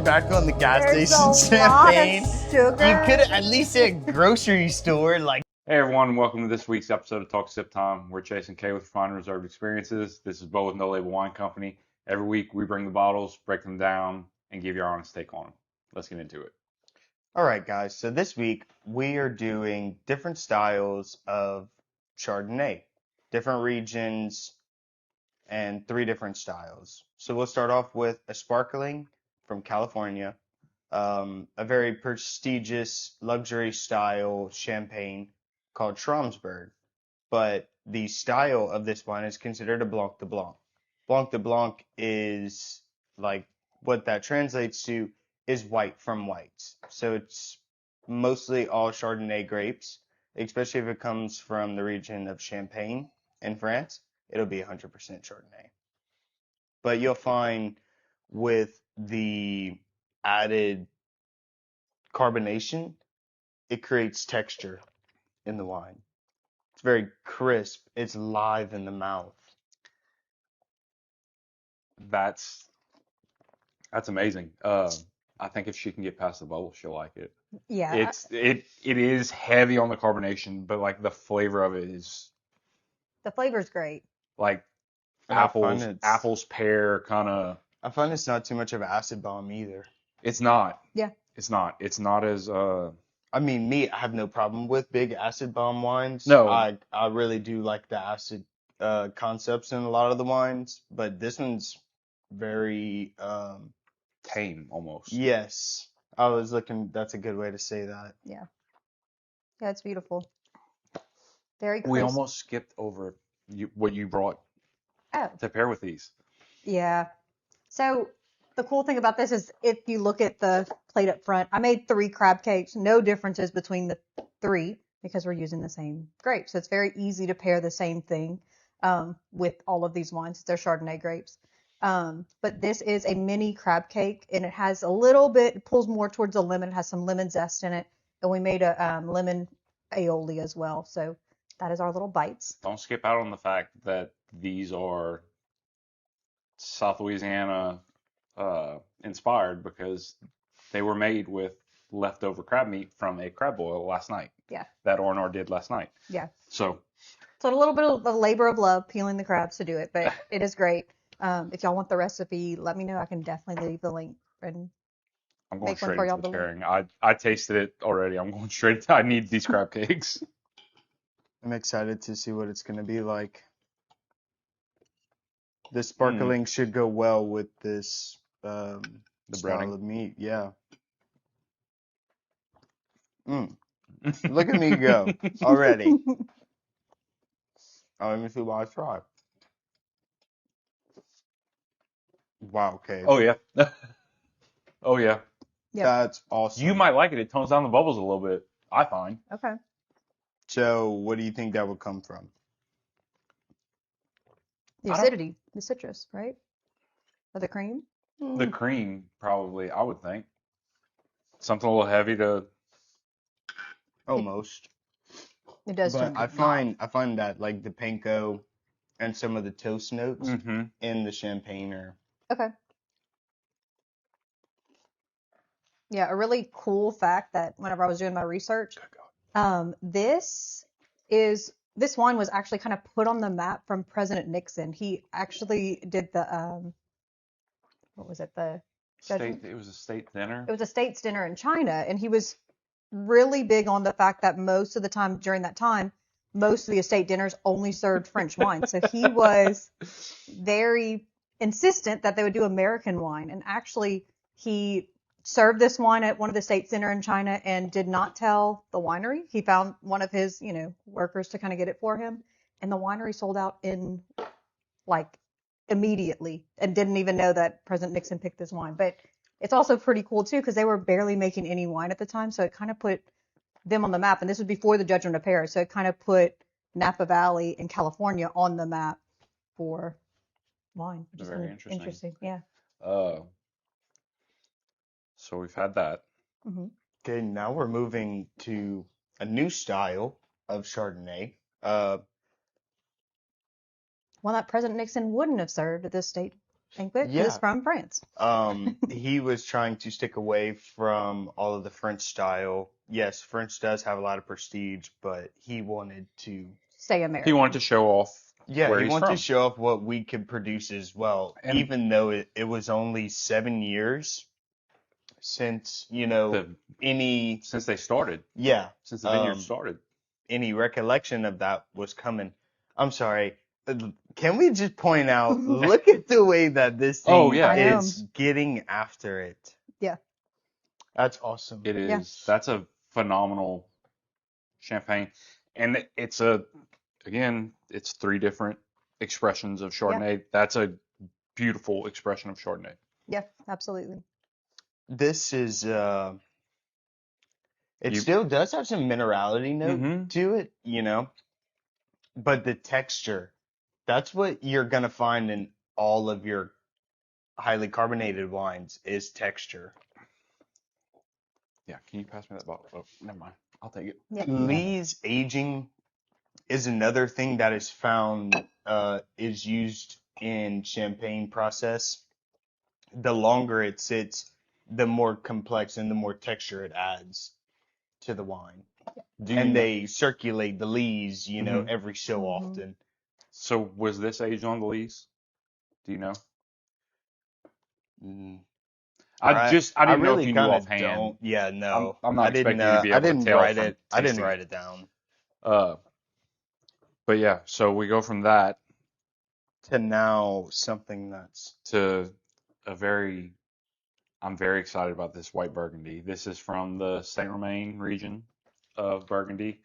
back on the gas There's station a champagne. lot of sugar. You could at least say a grocery store, like. Hey everyone, welcome to this week's episode of Talk Sip Time. We're Chase and Kay with Refined Reserved Experiences. This is Bo with No Label Wine Company. Every week we bring the bottles, break them down, and give you our honest take on them. Let's get into it. All right, guys. So this week we are doing different styles of Chardonnay, different regions, and 3 different styles. So we'll start off with a sparkling from California, a very prestigious luxury style champagne called Schramsberg. But the style of this wine is considered a Blanc de Blanc. Blanc de Blanc is like what that translates to is white from whites. So it's mostly all Chardonnay grapes, especially if it comes from the region of Champagne in France, it'll be 100% Chardonnay. But you'll find with the added carbonation, it creates texture in the wine. It's very crisp. It's live in the mouth. That's amazing. I think if she can get past the bubble, she'll like it. Yeah. It is heavy on the carbonation, but like the flavor of it is The flavor's great. like And apples, pear kind of. I find it's not too much of an acid bomb either. It's not. Yeah. It's not. It's not as I mean, me, I have no problem with big acid bomb wines. No. I really do like the acid concepts in a lot of the wines, but this one's very tame almost. yes. I was looking, that's a good way to say that. Yeah. Yeah, it's beautiful. Very crisp. We almost skipped over what you brought to pair with these. Yeah. So the cool thing about this is if you look at the plate up front, I made 3 crab cakes. No differences between the 3 because we're using the same grapes. So it's very easy to pair the same thing with all of these wines. They're Chardonnay grapes. But this is a mini crab cake, and it has a little bit, it pulls more towards the lemon. It has some lemon zest in it. And we made a lemon aioli as well. So that is our little bites. Don't skip out on the fact that these are South Louisiana inspired because they were made with leftover crab meat from a crab boil last night. Yeah. That Ornor did last night. Yeah. So a little bit of a labor of love peeling the crabs to do it, but it is great. If y'all want the recipe, let me know. I can definitely leave the link and I'm going make one straight for y'all into the below. pairing. I tasted it already. I'm going straight. I need these crab cakes. I'm excited to see what it's going to be like. The sparkling should go well with this The style breading. of meat. Yeah. Look at me go already. Oh, let me see what I try. Wow, okay. Oh yeah. Oh yeah. Yep. That's awesome. You might like it. It tones down the bubbles a little bit, I find. Okay. So, what do you think that would come from? The acidity, the citrus, right? Or the cream? The cream, probably, I would think. Something a little heavy to. Almost. It does. But I find that like the panko and some of the toast notes in the champagne are. Okay. Yeah, a really cool fact that whenever I was doing my research, this wine was actually kind of put on the map from President Nixon. He actually did the what was it? It was a state dinner. It was a state's dinner in China, and he was really big on the fact that most of the time during that time, most of the estate dinners only served French wine. So he was very insistent that they would do American wine. And actually, he served this wine at one of the state's dinner in China and did not tell the winery. He found one of his, workers to kind of get it for him. And the winery sold out in like immediately and didn't even know that President Nixon picked this wine. But it's also pretty cool too because they were barely making any wine at the time, so it kind of put them on the map. And this was before the Judgment of Paris, so it kind of put Napa Valley and California on the map for wine, which is Very really interesting. Yeah. So we've had that. Mm-hmm. Okay, now we're moving to a new style of Chardonnay. One that President Nixon wouldn't have served at this state banquet is Yeah. from France. He was trying to stick away from all of the French style. Yes, French does have a lot of prestige, but he wanted to, Stay He American. wanted to show off yeah, where he he's wanted to from. show off what we could produce as well, And even though it was only 7 years since, any, since they started, yeah, since the vineyard um, started. any recollection of that was coming. I'm sorry. Can we just point out, look at the way that this Oh, thing yeah. I know. is getting after it. Yeah. That's awesome. It Yeah. is. That's a phenomenal champagne. And it's 3 different expressions of Chardonnay. That's a beautiful expression of Chardonnay. Yeah, absolutely. This is it You, still does have some minerality note hmm to it, but the texture, that's what you're gonna find in all of your highly carbonated wines is texture. Yeah, can you pass me that bottle? Oh, never mind. I'll take it. Yeah. Lees aging is another thing that is found is used in champagne process. The longer it sits, the more complex and the more texture it adds to the wine. Do you And know? they circulate the lees, Mhm. every so Mhm. often. So was this aged on the lees? Do you know? Mm. I I didn't know if really you knew kind of offhand. don't. Yeah, no. I'm not I didn't expecting you to be I able to didn't tell write from it. I didn't tasting it. write it down. Uh, but yeah, so we go from that To now something that's to a very I'm very excited about this white Burgundy. This is from the Saint Romain region of Burgundy.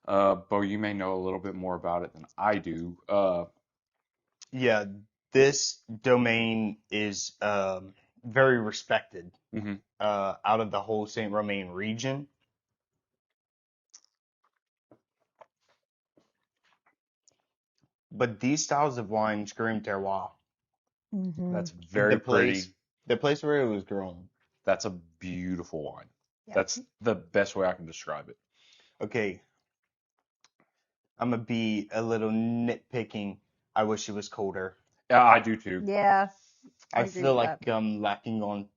Bo, you may know a little bit more about it than I do. yeah, this domain is very respected Mhm. out of the whole Saint Romain region. But these styles of wine scream terroir. Mm-hmm. That's The very place, pretty. the place where it was grown. That's a beautiful wine. Yeah. That's the best way I can describe it. Okay, I'm gonna be a little nitpicking. I wish it was colder. Yeah, I do too. Yeah, I I agree feel with that. like I'm lacking on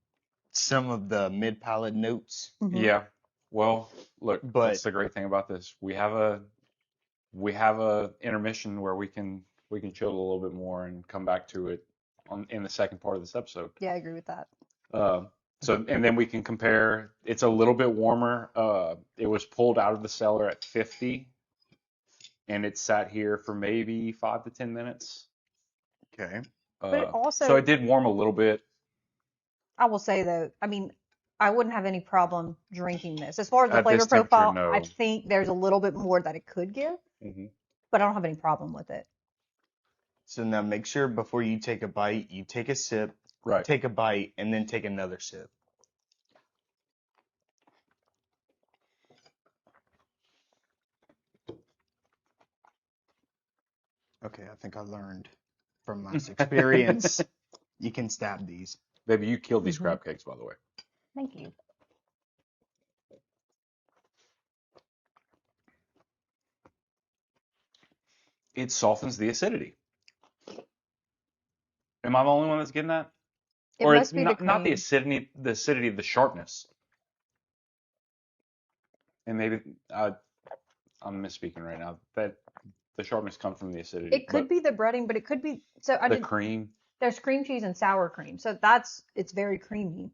some of the mid palate notes, Mm-hmm. Yeah. Well, look, but that's the great thing about this. We have a intermission where we can chill a little bit more and come back to it in the second part of this episode. Yeah, I agree with that. Uh, and then we can compare. It's a little bit warmer. It was pulled out of the cellar at 50, and it sat here for maybe 5 to 10 minutes. okay. But it So also, it did warm a little bit. I will say though, I mean, I wouldn't have any problem drinking this. As far as the At flavor this temperature, profile, I no. think there's a little bit more that it could give, hmm but I don't have any problem with it. So now make sure before you take a bite, you take a sip, Right. take a bite, and then take another sip. Okay, I think I learned from last experience. You can stab these. Baby, you killed these Mm-hmm. crab cakes, by the way. Thank you. It softens the acidity. Am I the only one that's getting that? It Or it's must be the not the cream. acidity, the sharpness. And maybe I'm misspeaking right now. That the sharpness comes from the acidity, It could but be the breading, but it could be. So I the did. cream, There's cream cheese and sour cream, so it's very creamy.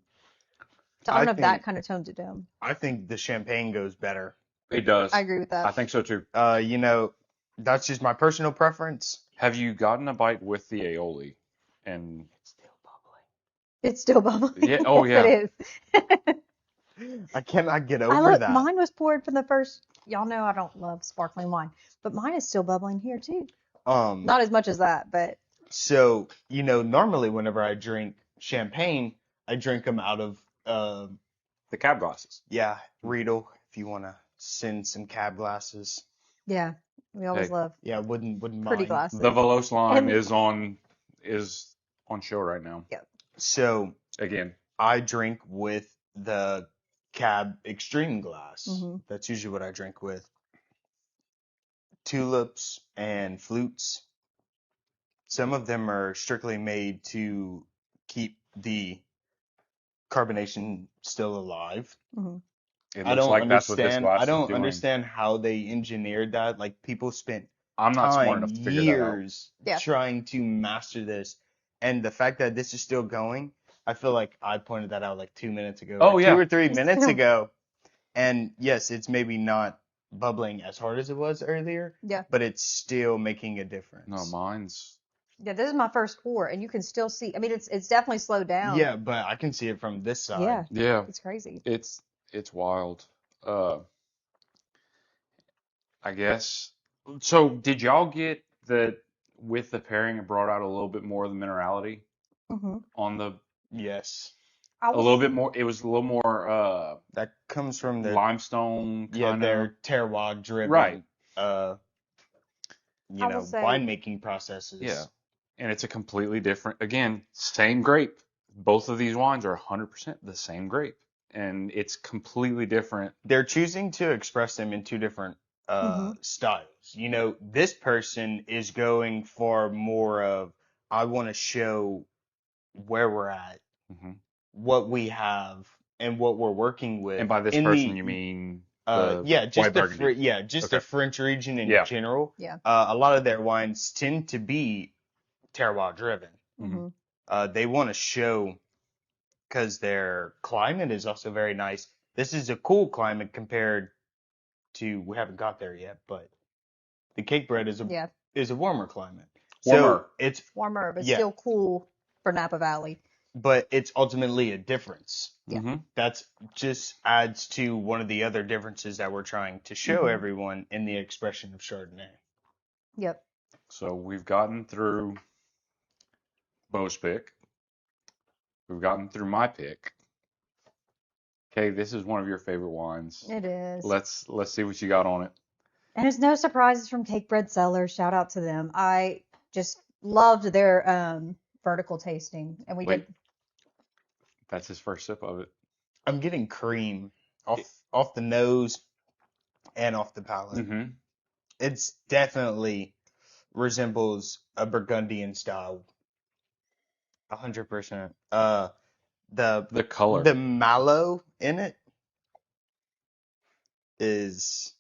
So I I don't know if that think kind of tones it down. I think the champagne goes better. it I does. agree with I that. think so too. That's just my personal preference. Have you gotten a bite with the aioli? And It's still bubbling. yeah, oh Yes, yeah. it is. I cannot get I over look. that. Mine was poured from the first. Y'all know I don't love sparkling wine, but mine is still bubbling here too. Not as much as that, but So, normally whenever I drink champagne, I drink them out of, The cab glasses. yeah, Riedel, if you want to send some cab glasses. yeah, we always Hey, love Yeah, wouldn't pretty mind. glasses. the Veloce line And is on show right now. yeah, So Again, I drink with the cab extreme glass. Mhm. That's usually what I drink with. Tulips and flutes. some of them are strictly made to keep the carbonation still alive. Hmm. It I looks don't like that's what this understand. I glass is don't doing. understand how they engineered that. Like people spent I'm not smart time, enough to figure that out. years Yeah. trying to master this, and the fact that this is still going, I feel like I pointed that out like 2 minutes ago, Oh, or yeah. 2 or 3 minutes ago. And yes, it's maybe not bubbling as hard as it was earlier, Yeah. but it's still making a difference. No, mine's. Yeah, this is my first pour, and you can still see. I mean, it's definitely slowed down. Yeah, but I can see it from this side. Yeah, Yeah, it's crazy. it's wild. I guess. So, did y'all get that with the pairing, it brought out a little bit more of the minerality Hmm. on the Yes. I a was, little bit more. It was a little more That comes from the limestone yeah, kind of. their terroir driven Right. I will say, winemaking processes. Yeah, and it's a completely different. Again, same grape. Both of these wines are 100% the same grape, and it's completely different. They're choosing to express them in two different hmm styles. You know, this person is going for more of I want to show where we're at, Hmm. what we have, and what we're working with And by this in person, the you mean the yeah, white Burgundy. just the Okay. French region in Yeah. general. yeah, A lot of their wines tend to be terroir driven. Hmm. hmm They want to show because their climate is also very nice. This is a cool climate compared to we haven't got there yet, but the cake bread yeah, is a warmer climate. Warmer. So it's warmer, but yeah, still cool for Napa Valley. but it's ultimately a difference. Yeah. Hmm. That's just adds to one of the other differences that we're trying to show hmm everyone in the expression of Chardonnay. Yep. So we've gotten through Bo's pick. We've gotten through my pick. Okay, this is one of your favorite wines. It is. Let's see what you got on it. And it's no surprises from Cake Bread Cellars. Shout out to them. I just loved their vertical tasting, and we Wait, did. that's his first sip of it. I'm getting cream off the nose and off the palate. Hmm. It's definitely resembles a Burgundian style, 100%. The color. The mallow in it is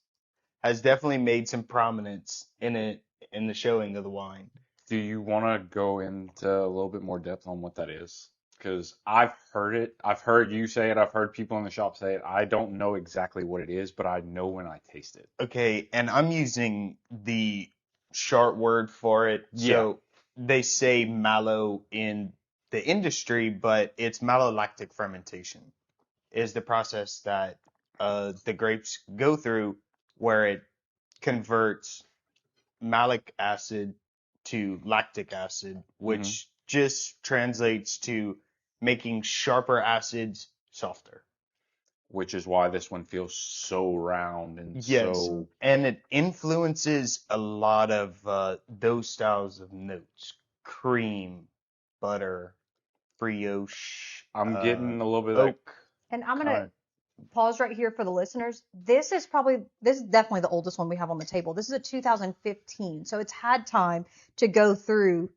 has definitely made some prominence in it in the showing of the wine. Do you want to go into a little bit more depth on what that is? Because I've heard it. I've heard you say it. I've heard people in the shop say it. I don't know exactly what it is, but I know when I taste it. Okay, and I'm using the short word for it. Yeah. So they say mallow in the industry, but it's malolactic fermentation is the process that the grapes go through where it converts malic acid to lactic acid, Hmm. which just translates to making sharper acids softer. Which is why this one feels so round and Yes, so. and it influences a lot of those styles of notes: cream, butter, brioche, I'm getting a little bit of that oak. And I'm gonna kind pause right here for the listeners. This is definitely the oldest one we have on the table. This is a 2015, so it's had time to go through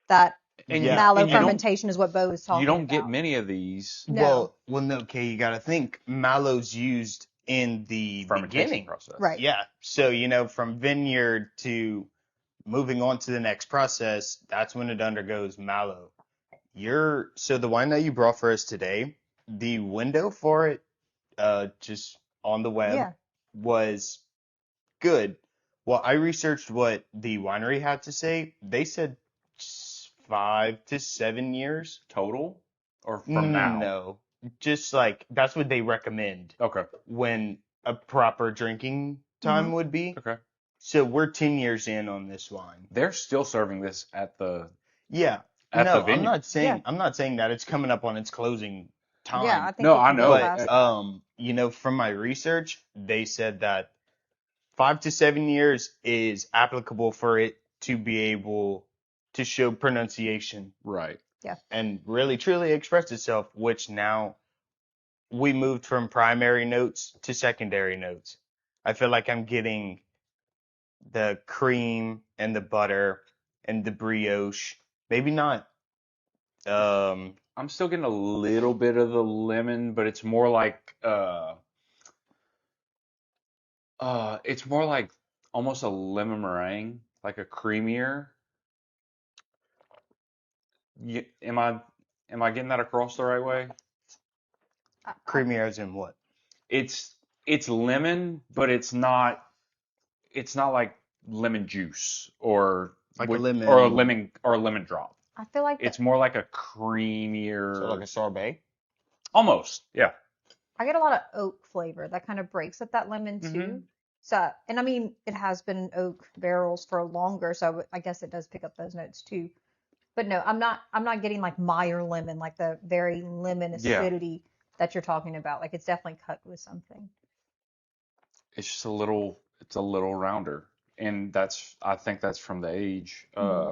that Yeah, mallow and you don't fermentation is what Bo is talking you don't get about. many of these No. no, okay, you got to think mallow's used in the fermentation beginning. process. Right. Yeah, so from vineyard to moving on to the next process, that's when it undergoes mallow. So the wine that you brought for us today, the window for it, just on the web, Yeah. was good. Well, I researched what the winery had to say. They said 5 to 7 years. Total or from now? No, just like that's what they recommend Okay. when a proper drinking time hmm would be. Okay. So we're 10 years in on this wine. They're still serving this at the Yeah. the No, vineyard. Yeah. I'm not saying that it's coming up on its closing Yeah, I time. think No, it I can go know. fast. But from my research, they said that 5 to 7 years is applicable for it to be able to show pronunciation Right. Yeah. and really truly express itself, which now we moved from primary notes to secondary notes. I feel like I'm getting the cream and the butter and the brioche. Maybe not. Um, I'm still getting a little bit of the lemon, but it's more like it's more like almost a lemon meringue, like a creamier. Am I getting that across the right way? creamy as in what? It's it's lemon, but it's not like lemon juice Like a or a lemon. lemon drop. I feel like It's more like a So like creamier, a sorbet. almost. Yeah. I get a lot of oak flavor that kind of breaks up that lemon Hmm. too. So, and I mean, it has been in oak barrels for longer, so I guess it does pick up those notes too. But no, I'm not getting like Meyer lemon, like the very lemon Yeah. acidity that you're talking about. Like it's definitely cut with something. It's just it's a little rounder. And I think that's from the age. Hmm.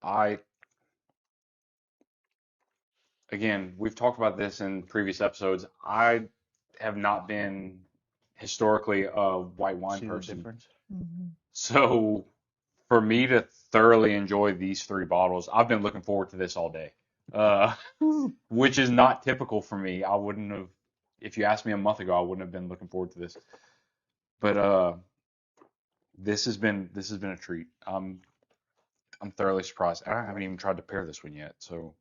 I, again, we've talked about this in previous episodes. I have not been historically a white wine See the person. difference? Hmm. So for me to thoroughly enjoy these three bottles, I've been looking forward to this all day. Uh, which is not typical for me. I wouldn't have, if you asked me a month ago, I wouldn't have been looking forward to this. But this has been a treat. I'm thoroughly surprised. I haven't even tried to pair this one yet. So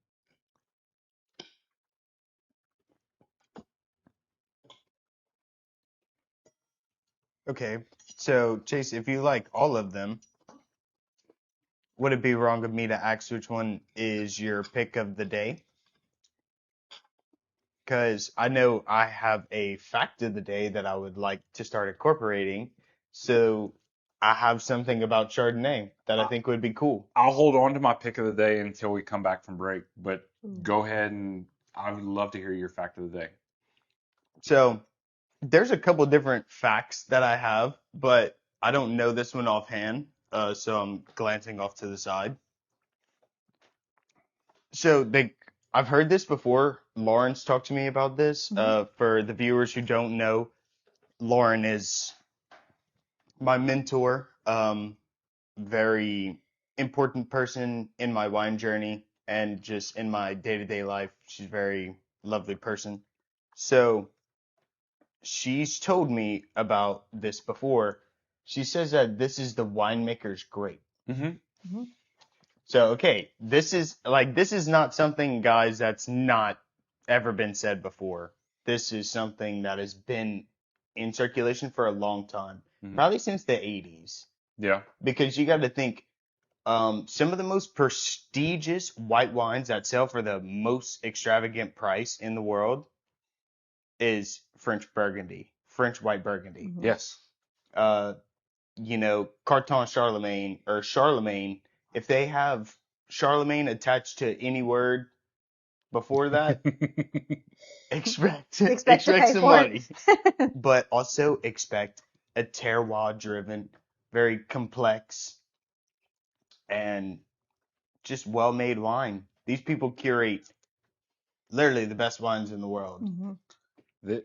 Okay. So Chase, if you like all of them, would it be wrong of me to ask which one is your pick of the day? Because I know I have a fact of the day that I would like to start incorporating. So I have something about Chardonnay that I I, think would be cool. I'll hold on to my pick of the day until we come back from break. But go ahead, and I would love to hear your fact of the day. So there's a couple different facts that I have, but I don't know this one offhand. So I'm glancing off to the side. So I've heard this before. Lawrence talked to me about this. Hmm. For the viewers who don't know, Lauren is my mentor. Very important person in my wine journey and just in my day-to-day life. She's a very lovely person. So she's told me about this before. She says that this is the winemaker's grape. Hmm. Hmm. So, okay, this is not something, guys, that's not ever been said before. This is something that has been in circulation for a long time, Hmm. probably since the 80s. Yeah. Because you got to think, some of the most prestigious white wines that sell for the most extravagant price in the world is French Burgundy, French white Burgundy. Hmm. Yes. Uh, Carton Charlemagne or Charlemagne, if they have Charlemagne attached to any word before that, expect Expect to expect pay some for money, it. but also expect a terroir driven, very complex and just well made wine. These people curate literally the best wines in the world. Hmm. The,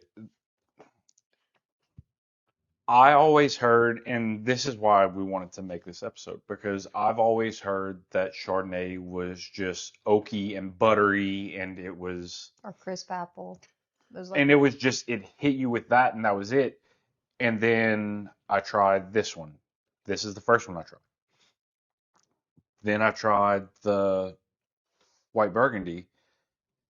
I always heard, and this is why we wanted to make this episode, because I've always heard that Chardonnay was just oaky and buttery, Or crisp apple. Those like and it was just, it hit you with that, and that was it. And then I tried this one. This is the first one I tried. Then I tried the white Burgundy,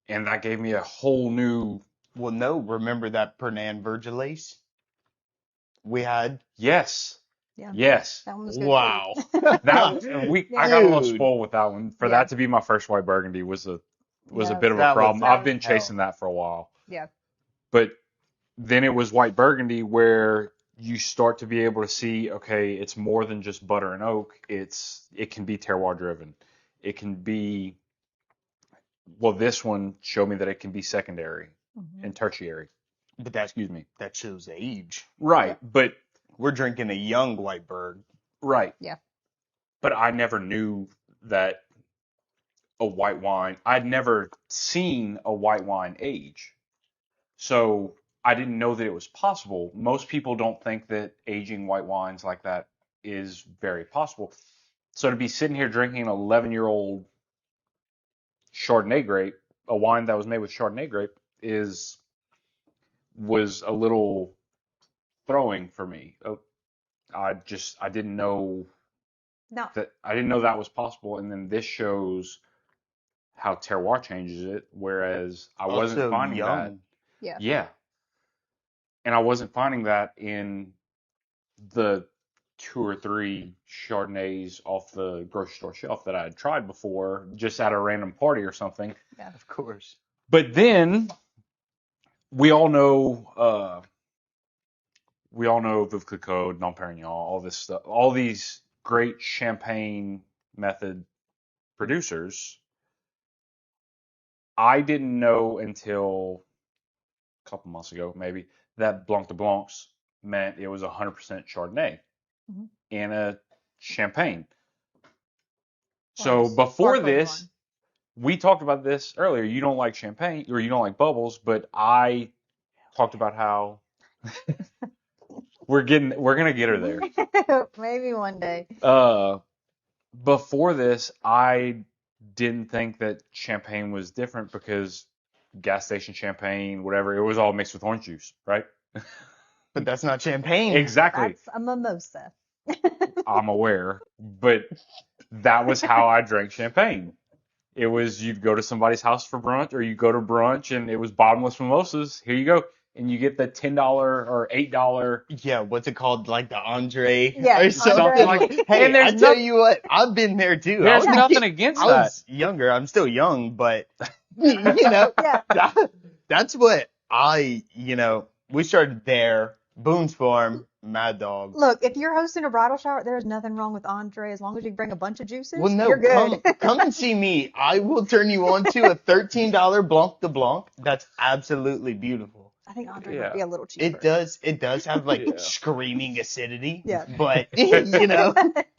and that gave me a whole new, Well, no, remember that Pernod Vergelace we had? yes, yeah, yes. that one was good too. Wow. Yeah. I got a little Dude, spoiled with that one. For Yeah. that to be my first white Burgundy was a Yeah. bit of a that was problem. a I've been chasing hell. that for a while. Yeah. But then it was white Burgundy where you start to be able to see, okay, it's more than just butter and oak. It can be terroir driven. It can be, well, this one showed me that it can be secondary Hmm. and tertiary. But that Excuse me. that shows age. Yeah. Right, but We're drinking a young white bird. right. Yeah. But I never knew that a white wine. I'd never seen a white wine age. So I didn't know that it was possible. Most people don't think that aging white wines like that is very possible. So to be sitting here drinking an 11-year-old Chardonnay grape, a wine that was made with Chardonnay grape, was a little throwing for me. I didn't know No, that was possible, and then this shows how terroir changes it, whereas I wasn't Also finding that. young. yeah. Yeah, and I wasn't finding that in the 2 or 3 Chardonnays off the grocery store shelf that I had tried before, just at a random party or something. Of course. But then we all know, Veuve Clicquot, Dom Perignon, all this stuff, all these great champagne method producers. I didn't know until a couple months ago, maybe, that Blanc de Blancs meant it was 100% Chardonnay hmm in a champagne. Or So before sparkling this, wine. we talked about this earlier. You don't like champagne or you don't like bubbles, but I talked about how we're gonna get her there. Maybe one day. Uh, Before this, I didn't think that champagne was different because gas station champagne, whatever, it was all mixed with orange juice, right? But that's not champagne. Exactly. That's a mimosa. I'm aware, but that was how I drank champagne. It was you'd go to somebody's house for brunch, or you go to brunch, and it was bottomless mimosas. Here you go, and you get the $10 or $8. Yeah, what's it called? Like the Andre Yeah, or something. Andre. Like, Hey, and there's I tell no, you what, I've been there too. there's I was a nothing kid. against I that. was younger. I'm still young, but you know, Yeah. that's what we started there. Boone's Farm, Mad Dog. Look, if you're hosting a bridal shower, there's nothing wrong with Andre as long as you bring a bunch of juices. Well, no, You're good. come and see me. I will turn you on to a $13 Blanc de Blanc. That's absolutely beautiful. I think Andre might Yeah. be a little cheaper. It does have like Yeah. screaming acidity. Yeah. But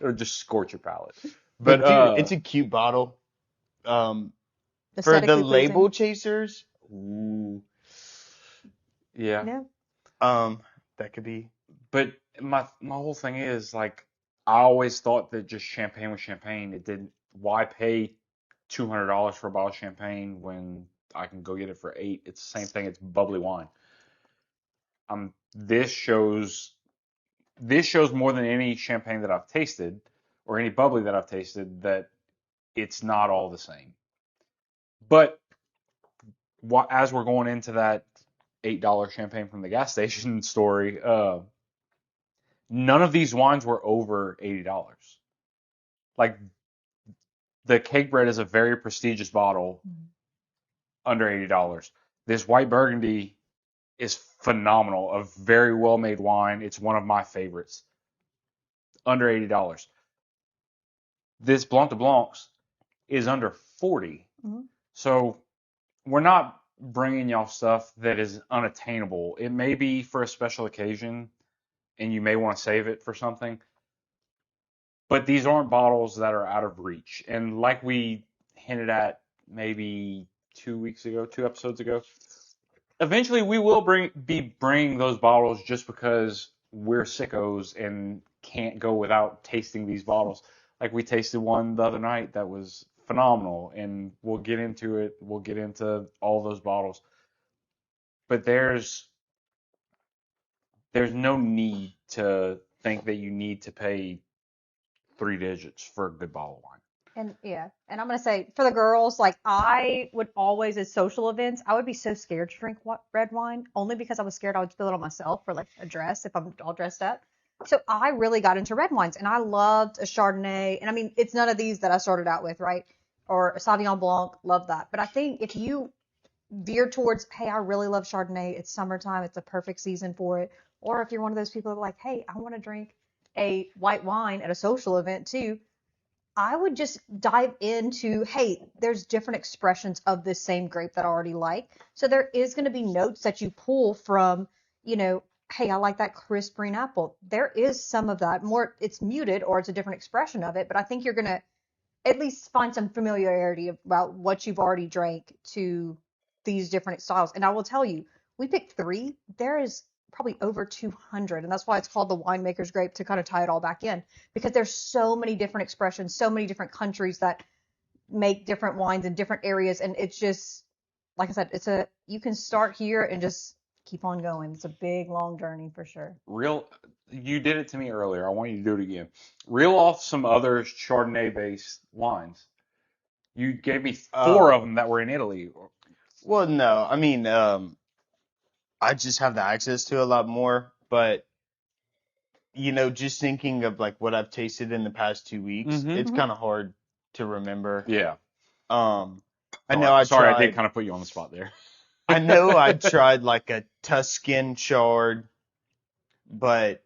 Or just scorch your palate. but But dude, it's a cute bottle. For the Aesthetically label pleasing. chasers, ooh, yeah. Yeah. that could be. But my whole thing is like I always thought that just champagne was champagne. It didn't. Why pay $200 for a bottle of champagne when I can go get it for 8? It's the same thing. It's bubbly wine. This shows more than any champagne that I've tasted or any bubbly that I've tasted that it's not all the same. But as we're going into that $8 champagne from the gas station story, none of these wines were over $80. Like the cake bread is a very prestigious bottle, under $80. This white Burgundy is phenomenal, a very well made wine. It's one of my favorites, under $80. This Blanc de Blancs is under 40. Mhm. So we're not bringing y'all stuff that is unattainable. It may be for a special occasion, and you may want to save it for something. But these aren't bottles that are out of reach. And like we hinted at maybe 2 episodes ago, eventually we will be bringing those bottles just because we're sickos and can't go without tasting these bottles. Like we tasted one the other night that was phenomenal, and we'll get into it. We'll get into all those bottles. But there's no need to think that you need to pay 3 digits for a good bottle of wine. And I'm gonna say for the girls, like I would always at social events, I would be so scared to drink red wine only because I was scared I would spill it on myself for like a dress if I'm all dressed up. So I really got into red wines and I loved a Chardonnay. And I mean, it's none of these that I started out with, right? Or a Sauvignon Blanc, love that. But I think if you veer towards, hey, I really love Chardonnay, it's summertime, it's a perfect season for it. Or if you're one of those people that are like, hey, I want to drink a white wine at a social event too, I would just dive into, hey, there's different expressions of this same grape that I already like. So there is going to be notes that you pull from, hey, I like that crisp green apple. There is some of that. More, it's muted or it's a different expression of it, but I think you're going to at least find some familiarity about what you've already drank to these different styles. And I will tell you, We picked 3. There is probably over 200, and that's why it's called the winemaker's grape, to kind of tie it all back in, because there's so many different expressions, so many different countries that make different wines in different areas, and it's just, like I said, you can start here and just keep on going. It's a big, long journey for sure. You did it to me earlier. I want you to do it again. Reel off some other Chardonnay-based wines. You gave me 4 of them that were in Italy. Well, no, I mean, I just have the access to a lot more, but just thinking of like what I've tasted in the past 2 weeks, it's kind of hard to remember. Yeah. I know I Sorry, I did tried. kind of put you on the spot there. I know I tried like a Tuscan chard, but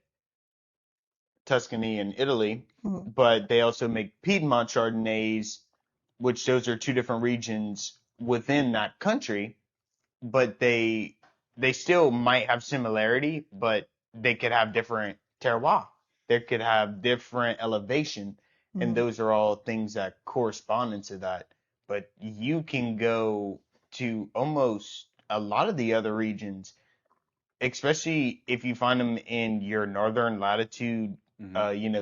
Tuscany in Italy, Mhm. but they also make Piedmont Chardonnays, which those are 2 different regions within that country, but they still might have similarity, but they could have different terroir. They could have different elevation, and Mhm. those are all things that correspond into that. But you can go to almost a lot of the other regions, especially if you find them in your northern latitude,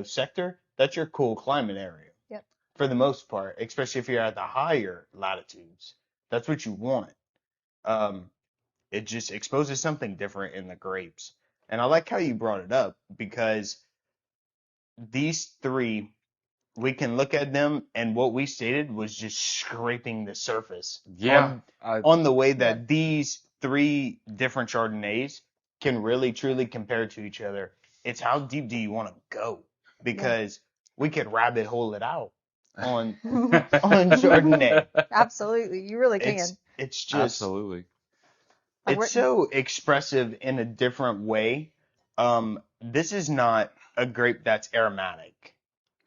sector. That's your cool climate area Yep. for the most part, especially if you're at the higher latitudes. That's what you want. Um, it just exposes something different in the grapes. And I like how you brought it up because these 3, we can look at them and what we stated was just scraping the surface Yeah. on the way Yeah. that these 3 different Chardonnays can really truly compare to each other. It's how deep do you want to go? Because we could rabbit hole it out on Chardonnay. Absolutely, you really It's can. it's just Absolutely. Like it's so expressive in a different way. This is not a grape that's aromatic,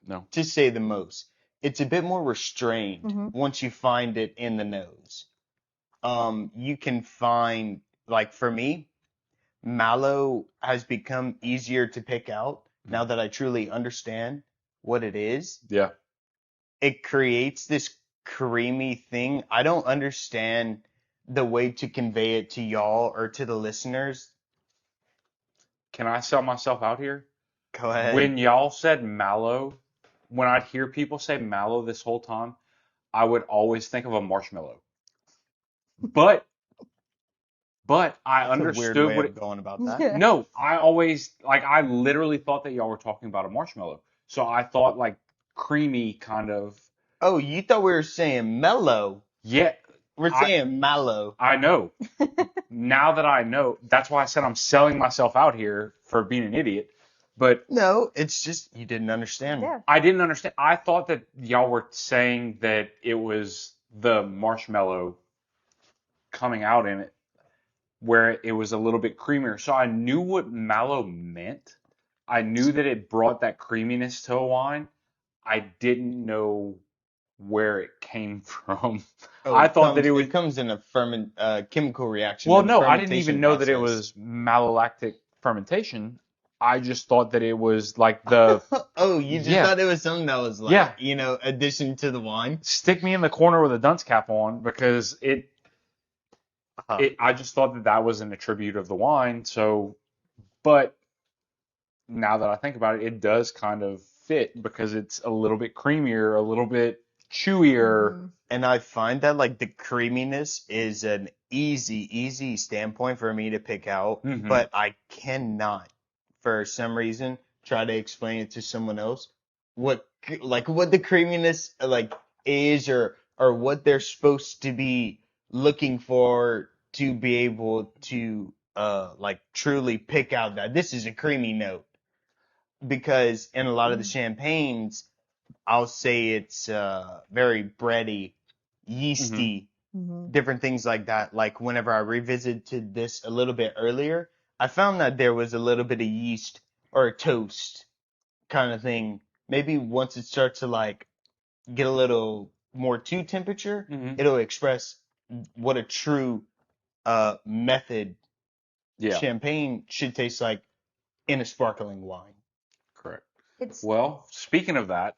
No. to say the most. It's a bit more restrained Mhm. once you find it in the nose. You can find, like for me, mallow has become easier to pick out now that I truly understand what it is. Yeah. It creates this creamy thing. I don't understand the way to convey it to y'all or to the listeners. Can I sell myself out here? Go ahead. When y'all said mallow, when I'd hear people say mallow this whole time, I would always think of a marshmallow. But I That's a weird understood way what of going about that. Yeah. no, I literally thought that y'all were talking about a marshmallow. So I thought like creamy kind of, Oh, you thought we were saying mellow. yeah, We're I saying mallow. I know. Now that I know, that's why I said I'm selling myself out here for being an idiot. But No, it's just you didn't understand me. Yeah. I didn't understand. I thought that y'all were saying that it was the marshmallow coming out in it, where it was a little bit creamier. So I knew what mallow meant. I knew that it brought that creaminess to a wine. I didn't know where it came from. Oh, I thought that it was, it comes in a chemical reaction well, in the no, I didn't fermentation even know that it process. was malolactic fermentation. I just thought that it was like the, Oh, you just yeah, thought it was something that was like, yeah. addition to the wine? Stick me in the corner with a dunce cap on because Uh, I just thought that that was an attribute of the wine. So, but now that I think about it, it does kind of fit because it's a little bit creamier, a little bit chewier. Mhm. and I find that like the creaminess is an easy standpoint for me to pick out, Hmm. but I cannot, for some reason, try to explain it to someone else what the creaminess like is or what they're supposed to be looking for to be able to like truly pick out that this is a creamy note. Because in a lot of the champagnes, I'll say it's very bready, Hmm. yeasty, Mhm. different things like that. Like whenever I revisited this a little bit earlier, I found that there was a little bit of yeast or a toast kind of thing. Maybe once it starts to like get a little more to temperature, Hmm. it'll express what a true method Yeah, champagne should taste like in a sparkling wine. correct. It's Well, speaking of that,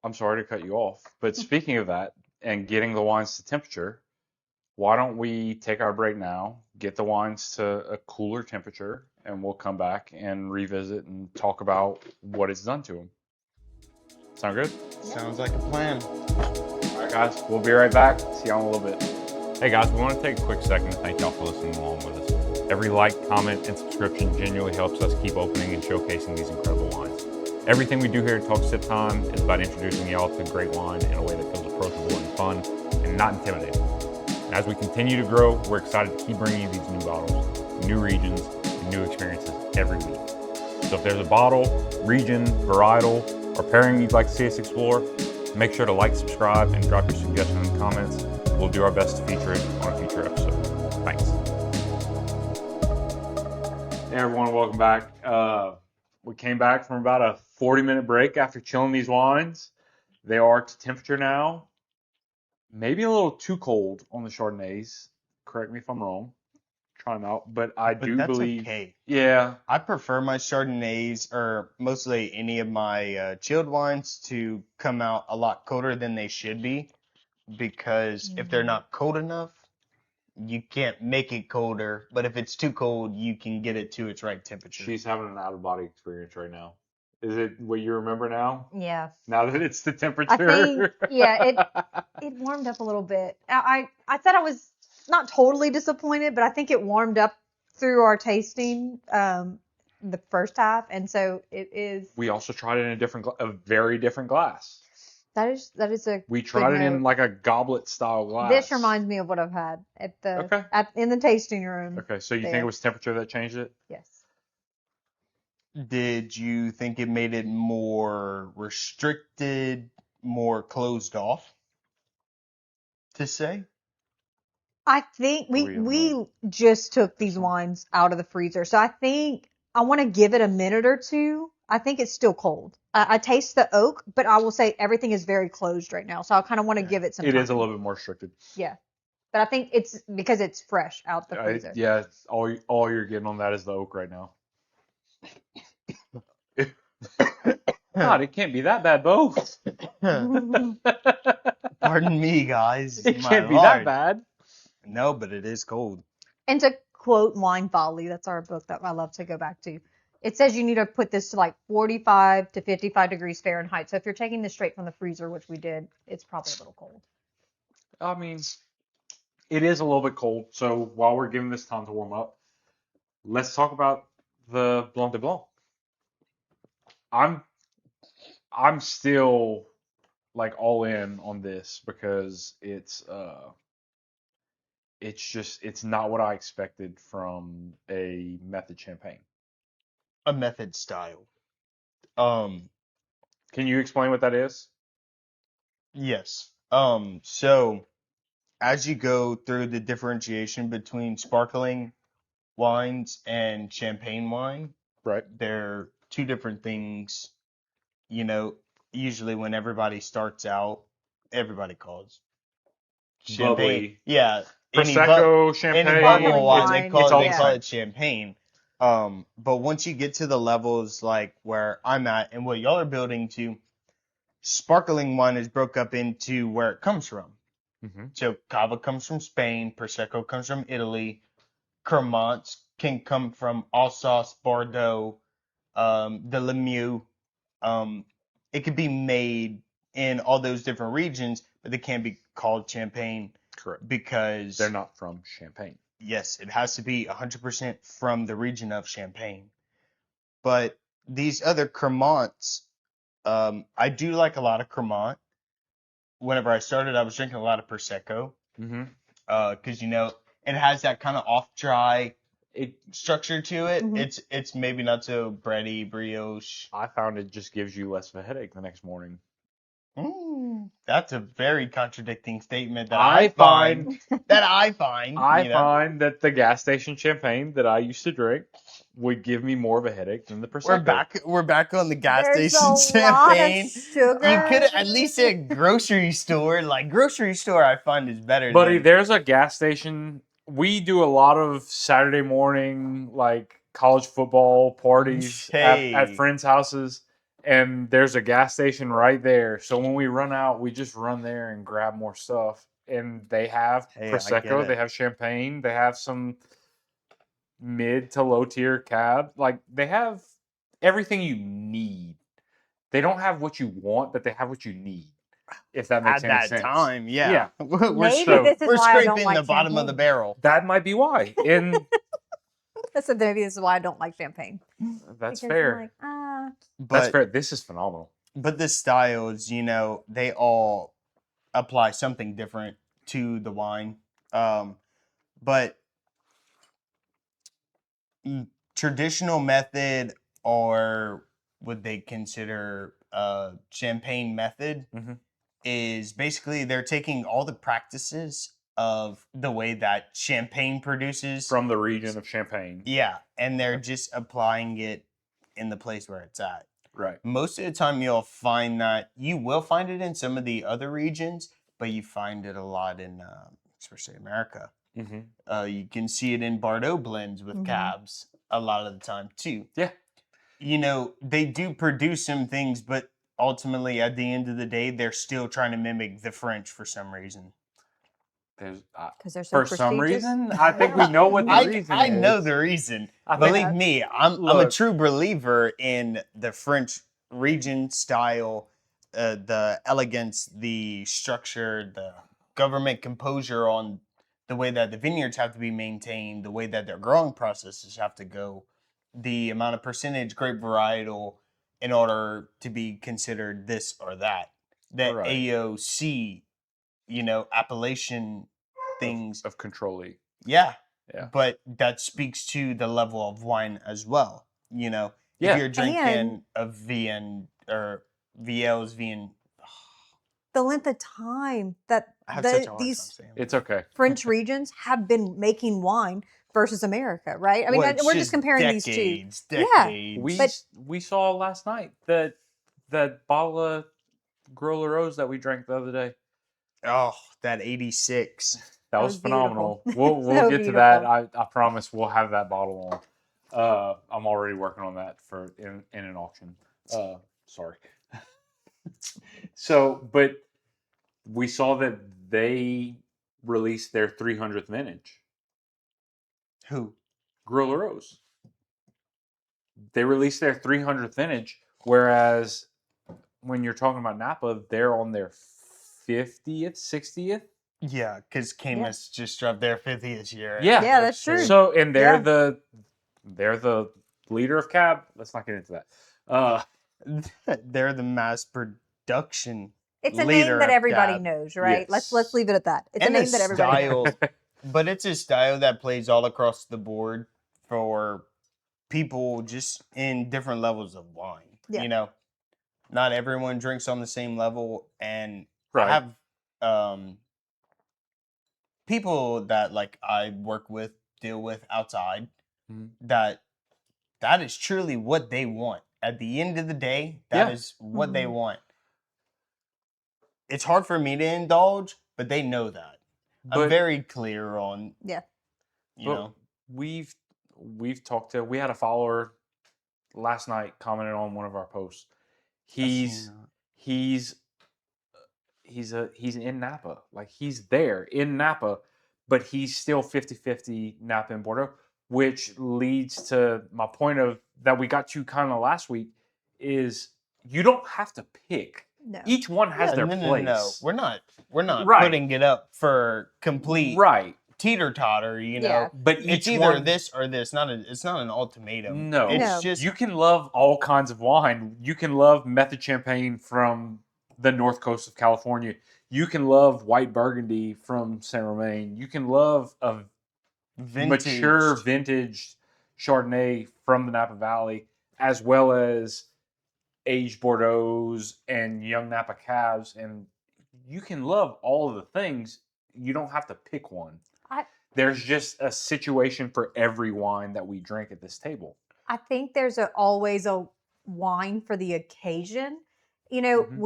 I'm sorry to cut you off, but speaking of that and getting the wines to temperature, why don't we take our break now, get the wines to a cooler temperature, and we'll come back and revisit and talk about what it's done to them. Sound good? Sounds like a plan. All right, guys, we'll be right back. See y'all in a little bit. Hey, guys, we want to take a quick second to thank y'all for listening along with us. Every like, comment, and subscription genuinely helps us keep opening and showcasing these incredible wines. Everything we do here at Talk Sip Time is about introducing y'all to great wine in a way that feels approachable and fun and not intimidating. And as we continue to grow, we're excited to keep bringing you these new bottles, new regions, and new experiences every week. So if there's a bottle, region, varietal, or pairing you'd like to see us explore, make sure to like, subscribe, and drop your suggestions in the comments. We'll do our best to feature it on a future episode. Thanks. Hey everyone, welcome back. We came back from about a 40-minute break after chilling these wines. They are to temperature now. Maybe a little too cold on the Chardonnays. Correct me if I'm wrong. Try them out, but I do that's believe. Okay. Yeah, I prefer my Chardonnays, or mostly any of my chilled wines, to come out a lot colder than they should be, because if they're not cold enough, you can't make it colder. But if it's too cold, you can get it to its right temperature. she's having an out-of-body experience right now. Is it what you remember now? Yeah. Now that it's the temperature? I think, yeah, it warmed up a little bit. I said I was not totally disappointed, but I think it warmed up through our tasting the first half, and so it is. We also tried it in a very different glass. That is a. We tried it in like a goblet style glass. This reminds me of what I've had at the in the tasting room. Okay, so you think it was temperature that changed it? Yes. Did you think it made it more restricted, more closed off, to say? I think we just took these wines out of the freezer, so I think I want to give it a minute or two. I think it's still cold. I taste the oak, but I will say everything is very closed right now, so I kind of want to give it some time. It is a little bit more restricted. Yeah, but I think it's because it's fresh out the freezer. Yeah, all you're getting on that is the oak right now. God, it can't be that bad, Bo. Pardon me, guys. It can't be that bad. No, but it is cold. And to quote Wine Folly, that's our book that I love to go back to. It says you need to put this to like 45 to 55 degrees Fahrenheit. So if you're taking this straight from the freezer, which we did, it's probably a little cold. I mean, it is a little bit cold. So while we're giving this time to warm up, let's talk about the Blanc de Blanc. I'm still like all in on this because it's not what I expected from a method champagne. A method style. Can you explain what that is? Yes. So as you go through the differentiation between sparkling wines and champagne wine, Right. they're two different things. You know, usually when everybody starts out, everybody calls champagne. Bubbly. Yeah. Prosecco, champagne. Any bubble wine, they It's call all it champagne. But once you get to the levels like where I'm at and what y'all are building to, sparkling wine is broke up into where it comes from. Mm-hmm. So Cava comes from Spain, Prosecco comes from Italy, Cremants can come from Alsace, Bordeaux, the Lemieux. It could be made in all those different regions, but they can't be called champagne. Correct. Because they're not from Champagne. Yes, it has to be 100% from the region of Champagne. But these other Cremants, I do like a lot of Cremant. Whenever I started, I was drinking a lot of Prosecco. Mm-hmm. Because, it has that kind of off-dry structure to it. Mm-hmm. It's maybe not so bready, brioche. I found it just gives you less of a headache the next morning. That's a very contradicting statement that I find I find that the gas station champagne that I used to drink would give me more of a headache than the Prosecco. We're back on the gas There's station a lot of champagne. sugar. You could at least say grocery store. Like grocery store, I find is better. Buddy, there's a gas station. We do a lot of Saturday morning like college football parties at friends' houses. And there's a gas station right there. So when we run out, we just run there and grab more stuff. And they have Prosecco, they have champagne, they have some mid to low tier cab. Like they have everything you need. They don't have what you want, but they have what you need. If that makes At any that sense. time, Yeah. Maybe So- this is we're why I don't scraping like the bottom of the champagne. barrel. That might be why. And So maybe this is why I don't like champagne. that's Because fair. I'm like, That's But fair. This is phenomenal. but the styles, they all apply something different to the wine. But traditional method, or would they consider champagne method, Mhm. is basically they're taking all the practices of the way that champagne produces. From the region of Champagne. Yeah, and they're just applying it in the place where it's at. Right. Most of the time, you will find it in some of the other regions, but you find it a lot in, especially America. Mm-hmm. You can see it in Bordeaux blends with Mhm. cabs a lot of the time too. Yeah. They do produce some things, but ultimately, at the end of the day, they're still trying to mimic the French for some reason. There's because they're so for some prestigious. reason, I think we know what the reason I is. know the reason. I think- Believe me, I'm a Look. true believer in the French region style, the elegance, the structure, the government composure on the way that the vineyards have to be maintained, the way that their growing processes have to go, the amount of percentage grape varietal in order to be considered this or that. The Right. AOC, appellation things. of Control-E. Yeah. Yeah. But that speaks to the level of wine as well. If Yeah. you're drinking And- a Vian or VL's Vian, The length of time that I have such a hard time these saying It's okay. French regions have been making wine versus America, right? I mean, Well, it's we're just comparing these two. decades, Yeah. decades. We saw last night that bottle of Gros Rose that we drank the other day. Oh, that 86. That That was was phenomenal. beautiful. We'll So get to that. beautiful. I promise we'll have that bottle on. I'm already working on that for in an auction. Sorry. So, but we saw that they released their 300th vintage. Who? Gros Rose. They released their 300th vintage, whereas when you're talking about Napa, they're on their 50th, 60th. Yeah, because Camus just dropped their 50th year. Yeah. Yeah, that's true. So, and they're Yeah. the leader of cab. Let's not get into that. They're the mass production. It's a leader name that of everybody cab. knows, right? Yes. Let's leave it at that. It's And a name that everybody knows. style, but it's a style that plays all across the board for people just in different levels of wine. Yeah. Not everyone drinks on the same level, and Right. I have people that like I work with, deal with outside, Mhm. that is truly what they want. At the end of the day, that is Yeah. what they Mhm. want. It's hard for me to indulge, but they know that. I'm But- very clear on, Yeah. But we've talked to. We had a follower last night commented on one of our posts. He's in Napa. Like he's there in Napa, but he's still 50-50 Napa and Bordeaux, which leads to my point of that we got to kind of last week is you don't have to pick. No. Each one has their no, place. No. We're not Right. putting it up for complete Right. teeter-totter, Yeah. But It's each either one, this or this. It's not an ultimatum. No. It's No. just you can love all kinds of wine. You can love method champagne from the north coast of California. You can love white Burgundy from Saint Romain. You can love a mature vintage Chardonnay from the Napa Valley, as well as aged Bordeaux's and young Napa Cabs. And you can love all of the things. You don't have to pick one. There's just a situation for every wine that we drink at this table. I think there's always a wine for the occasion. Mhm.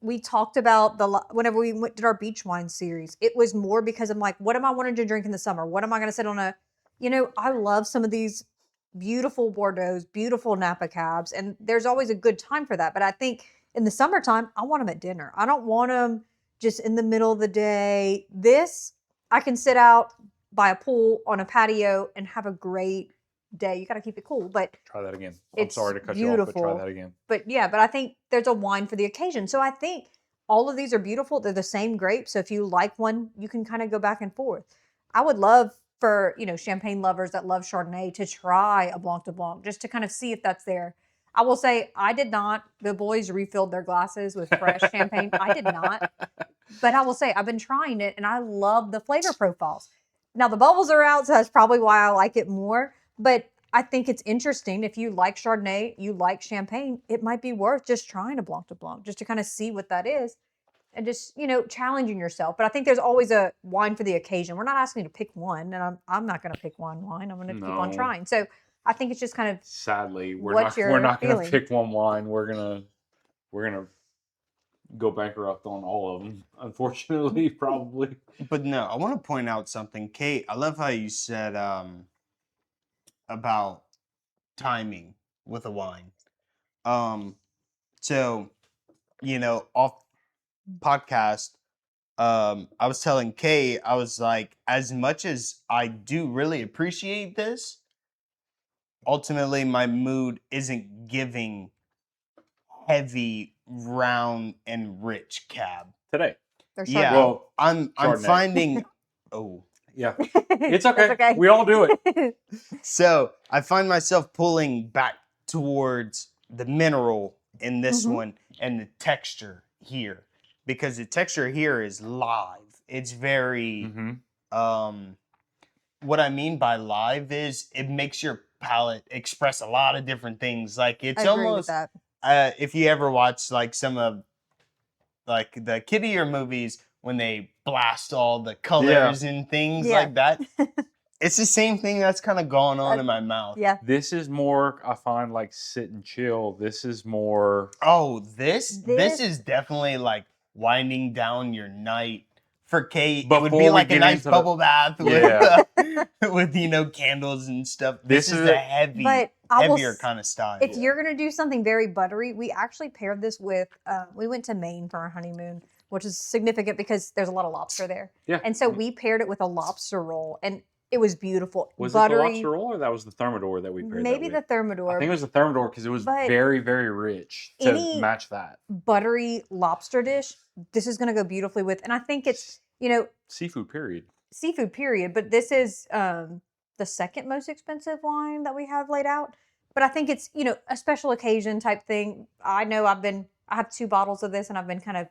We talked about whenever we did our beach wine series, it was more because I'm like, what am I wanting to drink in the summer? What am I going to sit on I love some of these beautiful Bordeaux, beautiful Napa Cabs, and there's always a good time for that. But I think in the summertime, I want them at dinner. I don't want them just in the middle of the day. I can sit out by a pool on a patio and have a great day. You got to keep it cool, but Try that again. I'm it's sorry to cut you off, but try beautiful. that again. But yeah, but I think there's a wine for the occasion. So I think all of these are beautiful. They're the same grape. So if you like one, you can kind of go back and forth. I would love for, champagne lovers that love Chardonnay to try a Blanc de Blanc just to kind of see if that's there. I will say I did not. The boys refilled their glasses with fresh champagne. I did not. But I will say I've been trying it and I love the flavor profiles. Now the bubbles are out, so that's probably why I like it more. But I think it's interesting. If you like Chardonnay, you like champagne, it might be worth just trying a Blanc de Blanc just to kind of see what that is and just, challenging yourself. But I think there's always a wine for the occasion. We're not asking you to pick one, and I'm not going to pick one wine. I'm going to keep on No. trying. So I think it's just kind of Sadly, we're what not you're gonna feeling. pick one wine. We're gonna go bankrupt on all of them. Unfortunately, probably. But no, I want to point out something, Kate. I love how you said about timing with a wine. So off podcast, I was telling Kate, I was like, as much as I do really appreciate this, ultimately my mood isn't giving heavy, round, and rich cab. Today. There's Yeah, Chardonnay. Well, I'm Chardonnay. finding. Oh, Yeah. It's okay. That's okay. We all do it. so I find myself pulling back towards the mineral in this Mhm. one and the texture here, because the texture here is live. It's very what I mean by live is it makes your palate express a lot of different things. Like it's I agree with almost that. if you ever watch like some of like the Kid Ear movies when they blast all the colors and things Yeah. like that. It's the same thing that's kind of going on in my mouth. Yeah. This is more, I find, like sit and chill. This is more. Oh, this This- is definitely like winding down your night. For Kate, it would Before be we like a get nice into the- bubble bath Yeah. with candles and stuff. This This is is a a- heavy, But I will heavier s- kind of style. If you're gonna do something very buttery, we actually paired this with. We went to Maine for our honeymoon, which is significant because there's a lot of lobster there. Yeah. And so we paired it with a lobster roll, and it was beautiful. Was buttery, it the lobster roll or that was the thermidor that we paired maybe that the with? thermidor. I think it was the thermidor because it was But very, very rich to any- match that. buttery lobster dish. This is gonna go beautifully with, and I think it's Seafood, period. seafood period. But this is the second most expensive wine that we have laid out. But I think it's a special occasion type thing. I know I have 2 bottles of this, and I've been kind of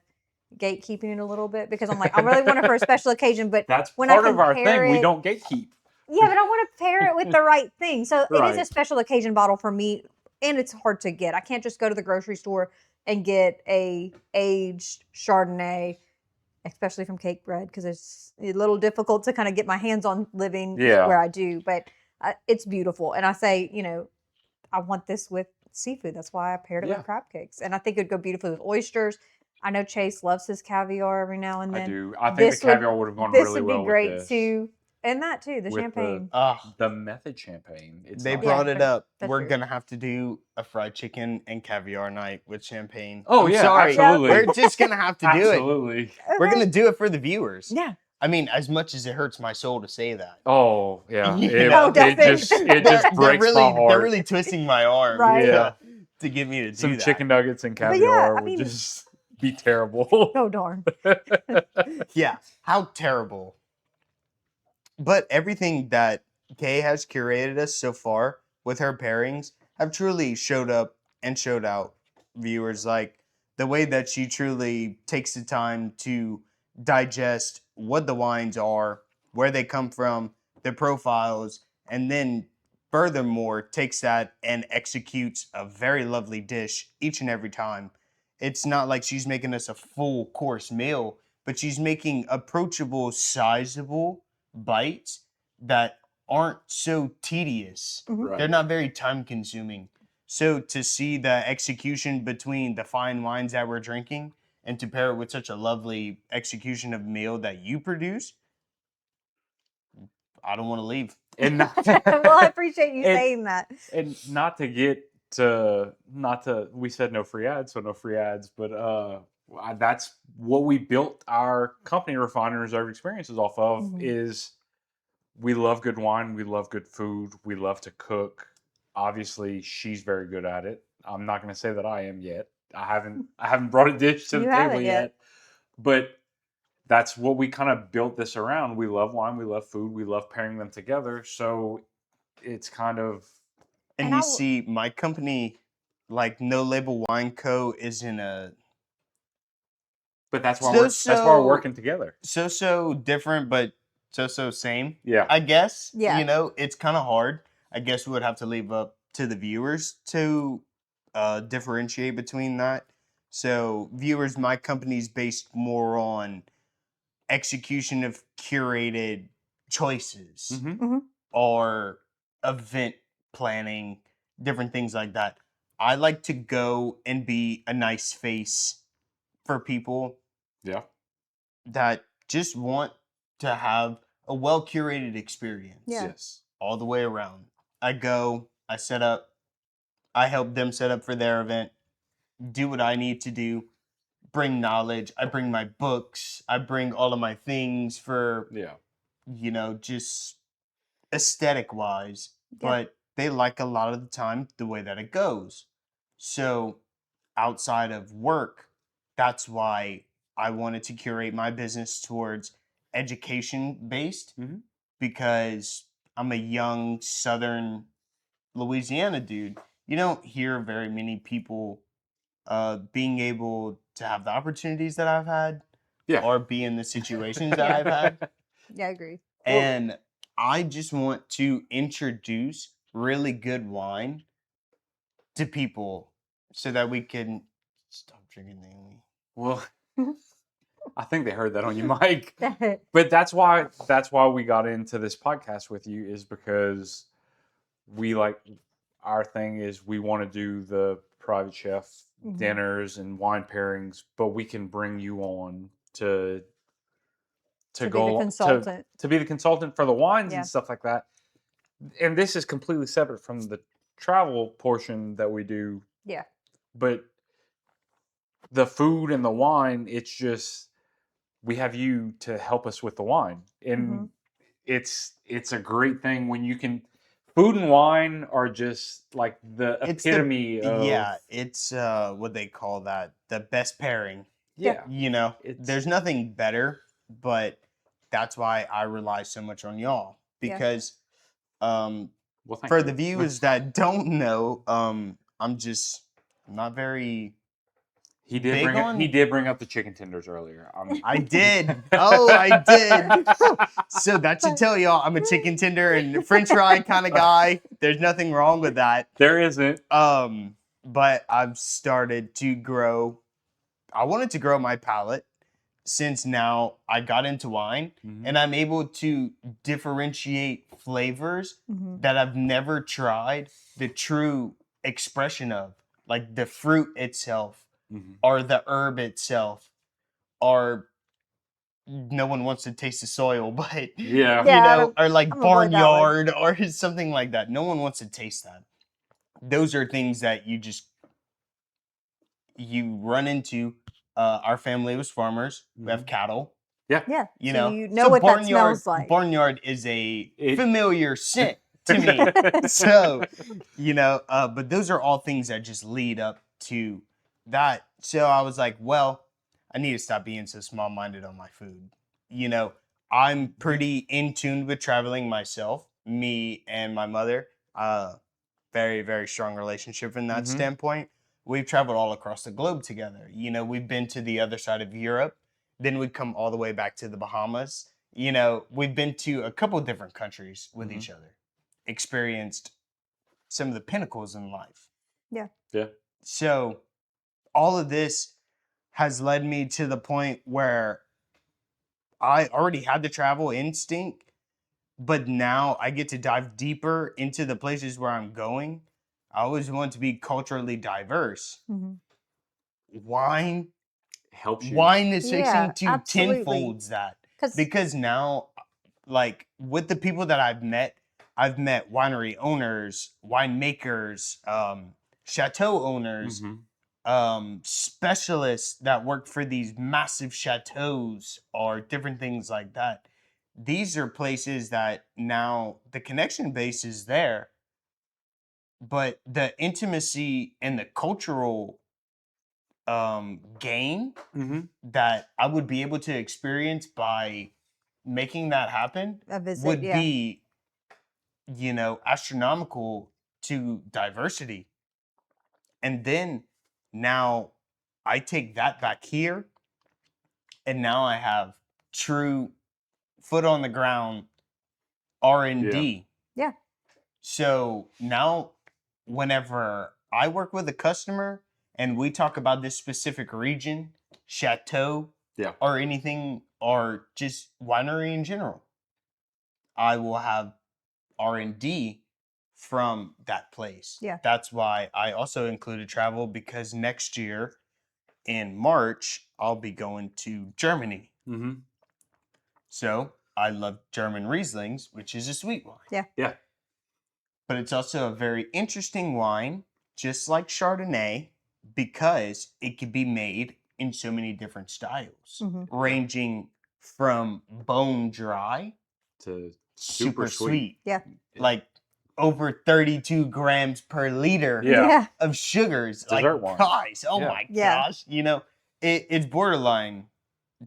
gatekeeping it a little bit because I'm like I really want it for a special occasion. But That's when part I of our compare thing. We it- don't gatekeep. Yeah, but I want to pair it with the right thing. So it is a Right. special occasion bottle for me, and it's hard to get. I can't just go to the grocery store and get a aged Chardonnay, especially from Cake Bread, because it's a little difficult to kind of get my hands on living Yeah. where I do. But it's beautiful, and I say, I want this with seafood. That's why I paired it Yeah. with crab cakes, and I think it'd go beautifully with oysters. I know Chase loves his caviar every now and then. I do. I think This the caviar would have gone This really would be well great with this. too. And that too, the With champagne. The method champagne. It's They not- brought it up. that's We're true. gonna have to do a fried chicken and caviar night with champagne. Oh, I'm yeah, sorry. absolutely. We're just gonna have to do it. Absolutely. We're Okay. gonna do it for the viewers. Yeah. I mean, as much as it hurts my soul to say that. Oh, yeah. You It, know? Oh, does it it? just it just breaks really, my heart. They're really twisting my arm Right. Yeah. to get me to do Some that. chicken nuggets and But yeah, caviar I would mean- just be terrible. Oh darn. Yeah, how terrible. But everything that Kay has curated us so far with her pairings have truly showed up and showed out viewers. Like the way that she truly takes the time to digest what the wines are, where they come from, their profiles, and then furthermore takes that and executes a very lovely dish each and every time. It's not like she's making us a full course meal, but she's making approachable, sizable bites that aren't so tedious. Mhm. They're not very time consuming. So to see the execution between the fine wines that we're drinking and to pair it with such a lovely execution of meal that you produce, I don't want to leave. And not, Well, I appreciate you And- saying that. and not to get to we said no free ads, so no free ads, but that's what we built our company Refined and Reserved Experiences off of Mhm. is we love good wine. We love good food. We love to cook. Obviously, she's very good at it. I'm not going to say that I am yet. I haven't brought a dish to the You table haven't yet. yet. But that's what we kind of built this around. We love wine. We love food. We love pairing them together. So it's kind of And And you I, see, my company, like No Label Wine Co., is in a but that's why so we're so working together. so different, but so same. Yeah. I guess. Yeah. You know, it's kind of hard. I guess we would have to leave up to the viewers to differentiate between that. So, viewers, my company's based more on execution of curated choices Mm-hmm. Mhm. or event planning, different things like that. I like to go and be a nice face for people Yeah. that just want to have a well curated experience Yeah. Yes. all the way around. I go, I set up, I help them set up for their event, do what I need to do, bring knowledge. I bring my books, I bring all of my things for, Yeah. just aesthetic wise, Yeah. but they like a lot of the time the way that it goes. So outside of work, that's why I wanted to curate my business towards education based Mhm. because I'm a young southern Louisiana dude. You don't hear very many people being able to have the opportunities that I've had Yeah. or be in the situations that Yeah. I've had. Yeah, I agree. Well- And I just want to introduce really good wine to people so that we can stop drinking the aioli. Well, I think they heard that on your mic. But that's why we got into this podcast with you, is because we like, our thing is we want to do the private chef Mhm. dinners and wine pairings, but we can bring you on to To be the go consultant. to be the consultant for the wines Yeah. and stuff like that. And this is completely separate from the travel portion that we do, Yeah. but the food and the wine, it's just we have you to help us with the wine. And Mhm. it's a great thing when you can. Food and wine are just like the It's the epitome of it's what they call that, the best pairing. yeah. There's nothing better, but that's why I rely so much on y'all Yeah. because Well, thank for you. the viewers that don't know, I'm not very He did big he on. did bring up the chicken tenders earlier. I did. Oh, I did. So that should tell y'all I'm a chicken tender and French fry kind of guy. There's nothing wrong with that. There isn't. But I've started to grow. I wanted to grow my palate since now I got into wine and I'm able to differentiate flavors Mhm. that I've never tried the true expression of, like the fruit itself or the herb itself, or no one wants to taste the soil, but Yeah. Yeah, or like I'm avoid that one. barnyard or something like that. No one wants to taste that. Those are things that you run into. Our family was farmers. We have cattle. Yeah. Yeah. You So know, you know what that smells like. barnyard is a It- familiar scent to me. So, but those are all things that just lead up to that. So I was like, well, I need to stop being so small-minded on my food. I'm pretty in tune with traveling myself. Me and my mother, very, very strong relationship in that standpoint. We've traveled all across the globe together. We've been to the other side of Europe. Then we'd come all the way back to the Bahamas. We've been to a couple different countries with each other, experienced some of the pinnacles in life. Yeah. Yeah. So all of this has led me to the point where I already had the travel instinct, but now I get to dive deeper into the places where I'm going. I always want to be culturally diverse. Mhm. Wine Helps you. Wine is Yeah, fixing to absolutely. tenfolds that. 'Cause Because now, like with the people that I've met winery owners, winemakers, chateau owners, specialists that work for these massive chateaus or different things like that. these are places that now the connection base is there, but the intimacy and the cultural gain Mm-hmm. that I would be able to experience by making that happen A visit, would yeah. be, astronomical to diversity. And then now I take that back here, and now I have true foot on the ground R&D. Yeah. So now whenever I work with a customer and we talk about this specific region, chateau, Yeah. or anything, or just winery in general, I will have R&D from that place. Yeah. That's why I also included travel, because next year in March, I'll be going to Germany. Mm-hmm. So I love German Rieslings, which is a sweet wine. Yeah. Yeah. But it's also a very interesting wine, just like Chardonnay, because it could be made in so many different styles, ranging from bone dry To super sweet. Yeah. Like over 32 grams per liter Yeah. of sugars. Dessert like, wine. guys, oh Yeah. my Yeah. gosh. It's borderline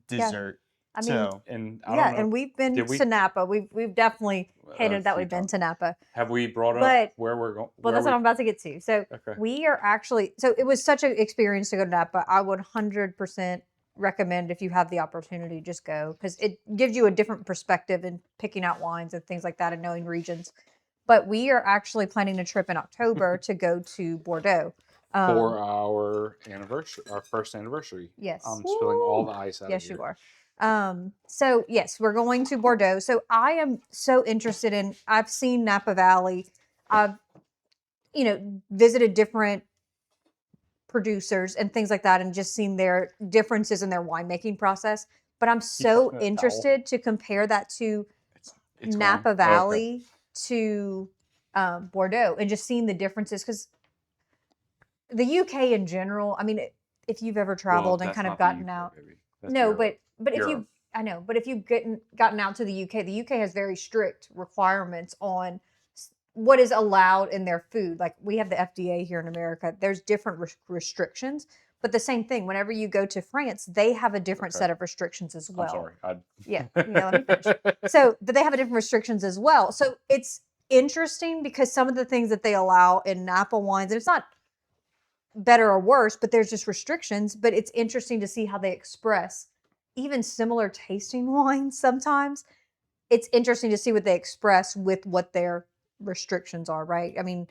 dessert. I mean, So, And I yeah, don't know. and we've been Did we- to Napa. We've definitely hated that few we've been times. to Napa. Have we brought up But- where we're going? Well, that's what I'm about to get to. So Okay. we are actually, so it was such an experience to go to Napa. I would 100% recommend, if you have the opportunity, just go, because it gives you a different perspective in picking out wines and things like that and knowing regions. But we are actually planning a trip in October to go to Bordeaux. For our anniversary, our first anniversary. Yes. I'm spilling all the ice out Yes, of here. you are. So yes, we're going to Bordeaux. So I am so interested in, I've seen Napa Valley. I've, visited different producers and things like that and just seen their differences in their winemaking process. But I'm so touching a interested to compare that to It's Napa gone? Valley to Bordeaux and just seeing the differences, because the UK in general, I mean, if you've ever traveled and kind of gotten out. No, but if you, I know, but if you've gotten out to the UK has very strict requirements on what is allowed in their food. Like we have the FDA here in America. There's different restrictions, but the same thing. Whenever you go to France, they have a different set of restrictions as well. I'm sorry. Yeah, let me finish. So, but they have a different restrictions as well. So it's interesting because some of the things that they allow in Napa wines, and it's not better or worse, but there's just restrictions. But it's interesting to see how they express even similar tasting wines. Sometimes it's interesting to see what they express with what their restrictions are, right? I mean,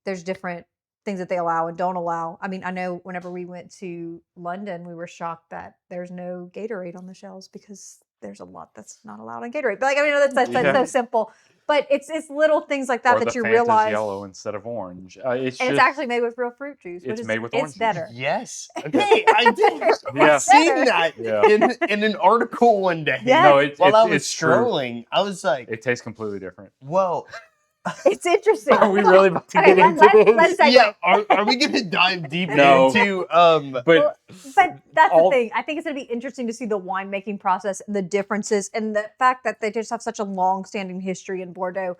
there's different things that they allow and don't allow. I mean, I know whenever we went to London, we were shocked that there's no Gatorade on the shelves because there's a lot that's not allowed on Gatorade. But like, I mean, that's so simple. But it's little things like that that you Fanta's realize. yellow instead of orange. It's actually made with real fruit juice. It's made with orange It's juice. better. yes. Okay, I did. Yeah. I've seen that in an article one day. Yeah. No, While I was it's true. strolling, I was like, It tastes completely different. well, It's interesting. Are we really about to Okay, get into this? let's segue. yeah, are we going to dive deep No. into But But that's the all- thing. I think it's going to be interesting to see the winemaking process, the differences, and the fact that they just have such a long-standing history in Bordeaux,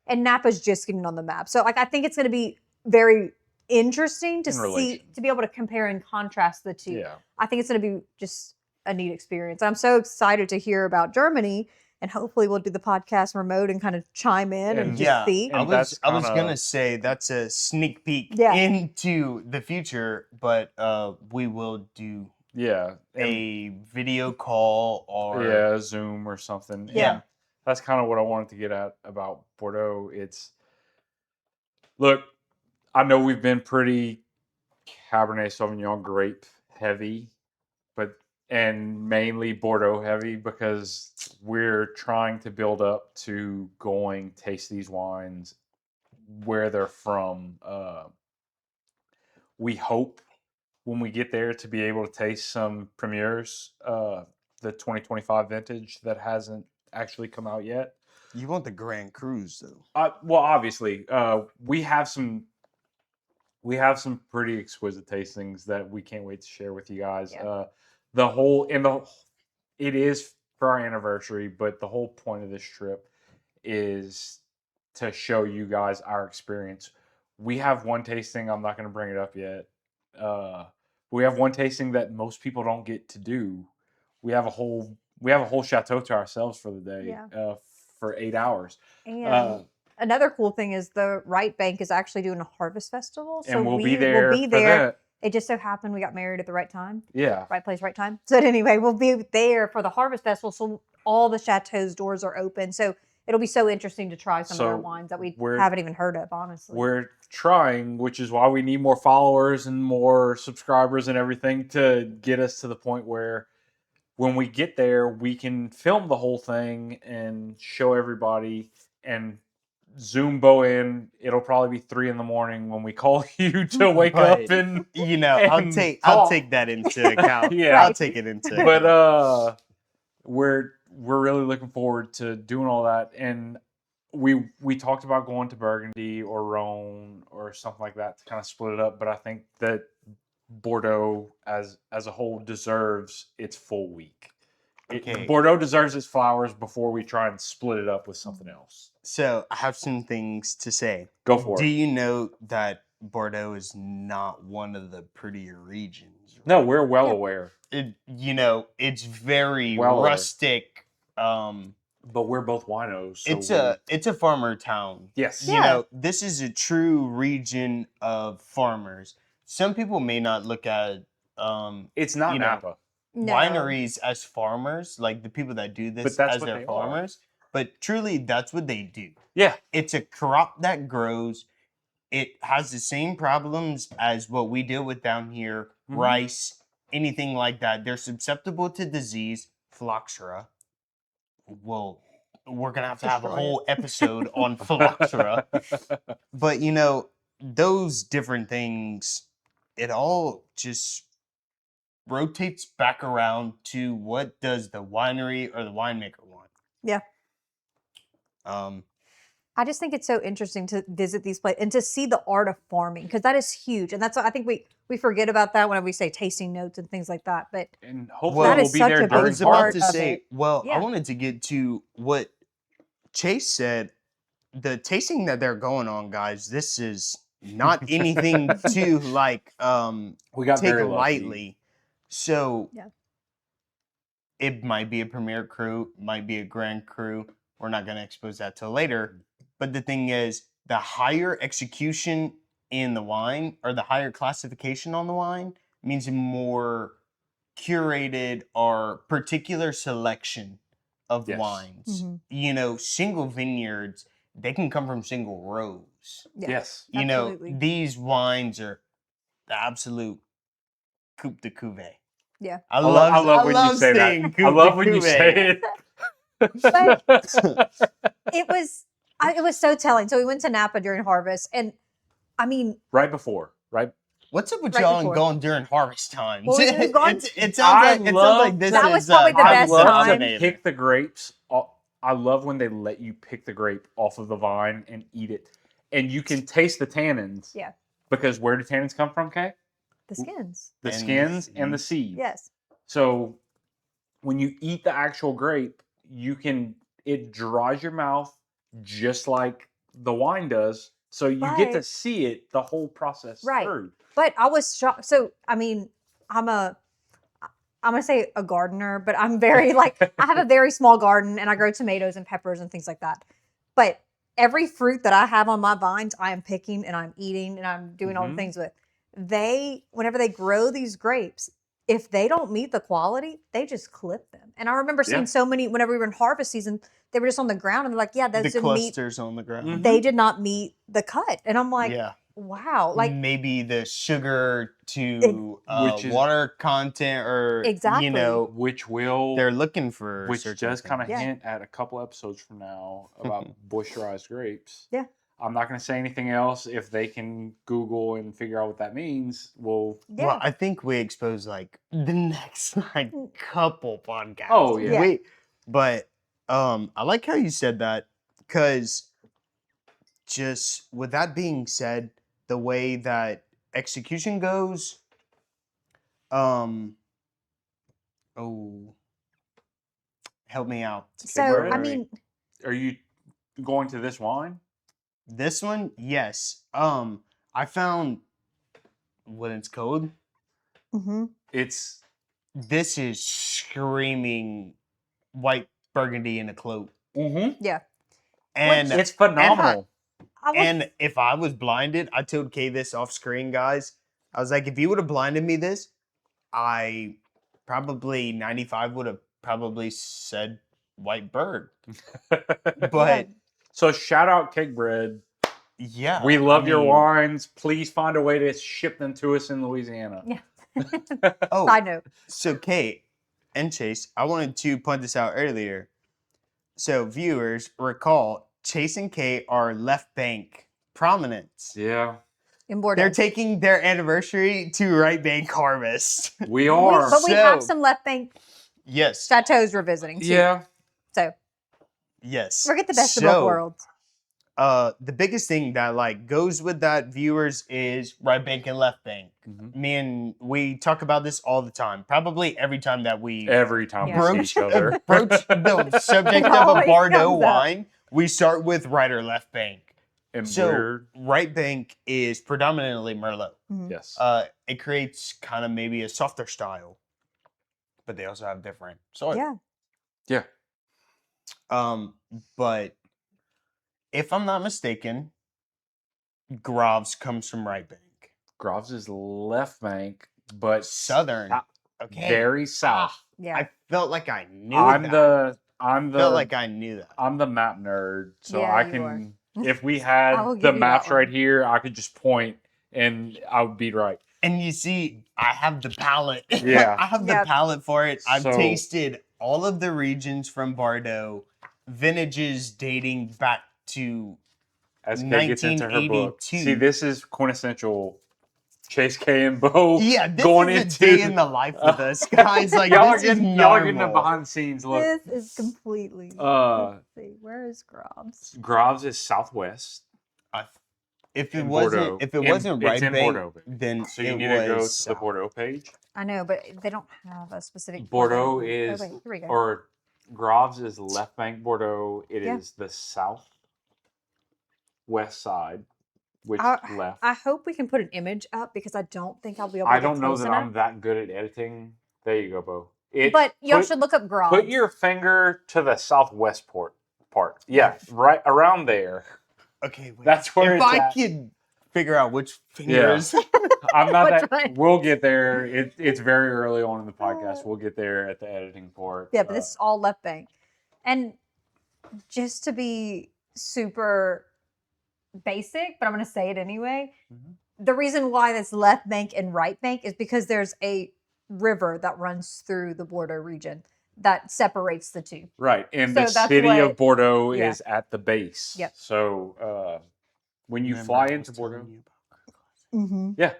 and Napa's just getting on the map. So, like, I think it's going to be very interesting to In see, relation. to be able to compare and contrast the two. Yeah. I think it's going to be just a neat experience. I'm so excited to hear about Germany, and hopefully we'll do the podcast remote and kind of chime in and just see. and I was that's kinda- gonna say that's a sneak peek Yeah. into the future, but we will do Yeah. a video call or Yeah, Zoom or something. Yeah. And that's kind of what I wanted to get at about Bordeaux. Look, I know we've been pretty Cabernet Sauvignon grape heavy, and mainly Bordeaux heavy because we're trying to build up to going taste these wines where they're from. We hope when we get there to be able to taste some premieres, the 2025 vintage that hasn't actually come out yet. You want the Grand Cruise though? Well, obviously, we have some pretty exquisite tastings that we can't wait to share with you guys. Yeah. It is for our anniversary, but the whole point of this trip is to show you guys our experience. We have one tasting. I'm not going to bring it up yet. We have one tasting that most people don't get to do. We have a whole chateau to ourselves for the day. Yeah. For 8 hours. And another cool thing is the Right Bank is actually doing a harvest festival. So And we'll be will there be for there. that. It just so happened we got married at the right time. Yeah. Right place, right time. So anyway, we'll be there for the harvest festival. So all the chateau's doors are open. So it'll be so interesting to try some of their wines that we haven't even heard of, honestly. We're trying, which is why we need more followers and more subscribers and everything to get us to the point where when we get there, we can film the whole thing and show everybody and Zoom Bo in. It'll probably be 3 a.m. when we call you to wake up and I'll take that into account. Yeah, I'll take it into account. But we're really looking forward to doing all that, and we talked about going to Burgundy or Rhone or something like that to kind of split it up. But I think that Bordeaux as a whole deserves its full week. Okay. Bordeaux deserves its flowers before we try and split it up with something else. So I have some things to say. Go for it. Do you know that Bordeaux is not one of the prettier regions? No, we're well aware. It's very Well rustic. But we're both winos. So it's a farmer town. Yes. This is a true region of farmers. Some people may not look at it's not Napa. Wineries as farmers, like the people that do this as their farmers. But truly, that's what they do. Yeah. It's a crop that grows. It has the same problems as what we deal with down here, rice, anything like that. They're susceptible to disease, phylloxera. Well, we're going to have a whole episode on phylloxera. But, those different things, it all just rotates back around to what does the winery or the winemaker want. Yeah. I just think it's so interesting to visit these places and to see the art of farming, because that is huge. And that's what I think we forget about that whenever we say tasting notes and things like that. But and hopefully that we'll is be such there a during I was about to of say, it. I wanted to get to what Chase said. The tasting that they're going on, guys, this is not anything to we got take very lightly. So Yeah. it might be a premier cru, might be a grand cru. We're not going to expose that till later. But the thing is, the higher execution in the wine or the higher classification on the wine means a more curated or particular selection of wines. Single vineyards, they can come from single rows. Yes. Absolutely. These wines are the absolute coupe de cuvée. Yeah. I love when you say that. I love when you say it. But it was so telling. So we went to Napa during harvest, and I mean, right before. What's up with y'all and going during harvest times? Well, we've gone, it sounds like this that is was probably the best time. Pick the grapes. I love when they let you pick the grape off of the vine and eat it, and you can taste the tannins. Yeah. Because where do tannins come from, Kay? The skins. The skins and the seeds. Yes. So when you eat the actual grape, it dries your mouth just like the wine does. So you get to see it the whole process through. But I was shocked. So I mean, I'm gonna say a gardener, but I'm very I have a very small garden and I grow tomatoes and peppers and things like that. But every fruit that I have on my vines, I am picking and I'm eating and I'm doing all the things with. Whenever they grow these grapes, if they don't meet the quality, they just clip them. And I remember seeing so many, whenever we were in harvest season, they were just on the ground and they're like, those didn't meet. The clusters on the ground. They did not meet the cut. And I'm like, wow. Maybe the sugar to water content or, which will. They're looking for. Which does kind of hint at a couple episodes from now about bushrized grapes. Yeah. I'm not going to say anything else. If they can Google and figure out what that means, Well, I think we expose the next couple podcasts. Oh yeah. But I like how you said that, because just with that being said, the way that execution goes, Help me out. So, Bread? I mean, Are you going to this wine? This one, yes. I found what it's called. mhm. It's This is screaming white Burgundy in a cloak. Yeah. And it's phenomenal. I was, and if I was blinded, I told Kay this off screen, guys. I was like, if you would have blinded me this, I probably 95 would have probably said white bird. But So shout out Cake Bread. yeah, We love your mean- wines. Please find a way to ship them to us in Louisiana. yeah. Oh, Side note. so Kate and Chase, I wanted to point this out earlier. So viewers, recall Chase and Kate are left bank prominents. Yeah, In Bordeaux. They're taking their anniversary to right bank harvest. we are. But we have So- some left bank Yes. chateaus we're visiting too. Yeah. So Yes. we're get the best of both worlds. The biggest thing that like goes with that, viewers, is right bank and left bank. Mhm. Me and we talk about this all the time. Probably every time that we Every time Yeah. we see each other. approach the subject It of a always Bordeaux comes up. wine, we start with right or left bank. And So we're, right bank is predominantly Merlot. Mhm. yes. It creates kind of maybe a softer style, but they also have different soil. Yeah. Yeah. But if I'm not mistaken, Graves comes from right bank. Groves is left bank, but Southern. Okay. very south. Yeah. I felt like I knew I'm that. I'm the Felt like I knew that. I'm the map nerd, so Yeah, I you can. If we I will had give the you maps that one. right here, I could just point and I would be right. And you see, I have the palate. Yeah. I have the Yep. palate for it. I've So- tasted all of the regions from Bordeaux, vintages dating back to As Kay gets into her book, 1982. see, this is quintessential Chase K and Bo. yeah, this going is into a day in the life with us, guys. Like y'all are this is getting y'all are getting a normal. behind the scenes look. This is completely. Uh, Let's see. Where is Grobs? Graves is southwest, If it in wasn't, Bordeaux. if it In- wasn't it's right in bank, Bordeaux, then so you it need to go was to the south. Bordeaux page. I know, but they don't have a specific. Bordeaux Oh, is, wait, here we go. or Graves is left bank Bordeaux. It Yeah. is the southwest side, which I- left. I hope we can put an image up because I don't think I'll be able to I get don't know close that enough. I'm that good at editing. There you go, Bo. It's- But y'all put- should look up Grobs. Put your finger to the southwest part. Yeah, right around there. Okay, wait. That's where if it's I at. could figure out which fingers. I'm not Which that. one? We'll get there. It's very early on in the podcast. We'll get there at the editing part. Yeah, but this is all left bank. And just to be super basic, but I'm going to say it anyway. Mhm. The reason why that's left bank and right bank is because there's a river that runs through the Bordeaux region that separates the two. Right, and So the that's city of what- Bordeaux yeah. is at the base. Yep. So when you Remember fly I into was telling Bordeaux, you about- Mm-hmm. yeah,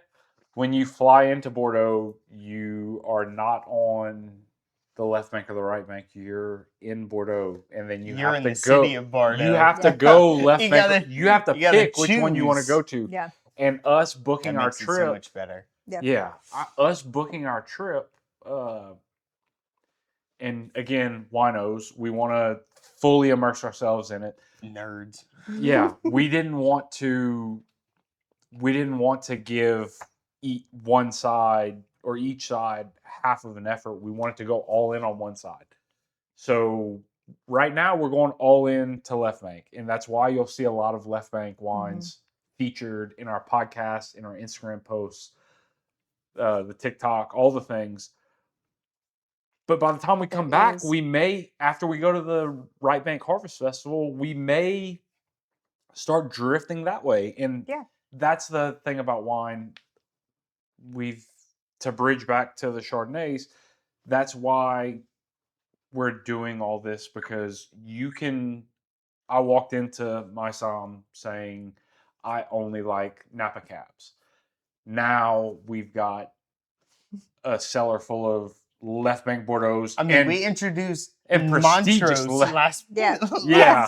when you fly into Bordeaux, you are not on the left bank or the right bank. You're in Bordeaux, and then you You're have in to the go. city of Bordeaux. You have to Yeah. go left You bank. gotta- you have to you gotta pick which one you want to choose. go to. Yeah. And us That booking our makes it so trip. much better. Yeah, us booking our trip. And again, winos, we want to fully immerse ourselves in it. Nerds. Yeah, we didn't want to give one side or each side half of an effort. We wanted to go all in on one side. So right now we're going all in to left bank, and that's why you'll see a lot of left bank wines featured in our podcast, in our Instagram posts, the TikTok, all the things. But by the time we come back, is. we may, after we go to the Right Bank Harvest Festival, we may start drifting that way. And Yeah. that's the thing about wine. To bridge back to the Chardonnays, that's why we're doing all this, because I walked into my Somm saying I only like Napa Cabs. Now we've got a cellar full of left bank Bordeaux's. I mean, and we introduced and prestigious Montrose last Yeah. Yeah.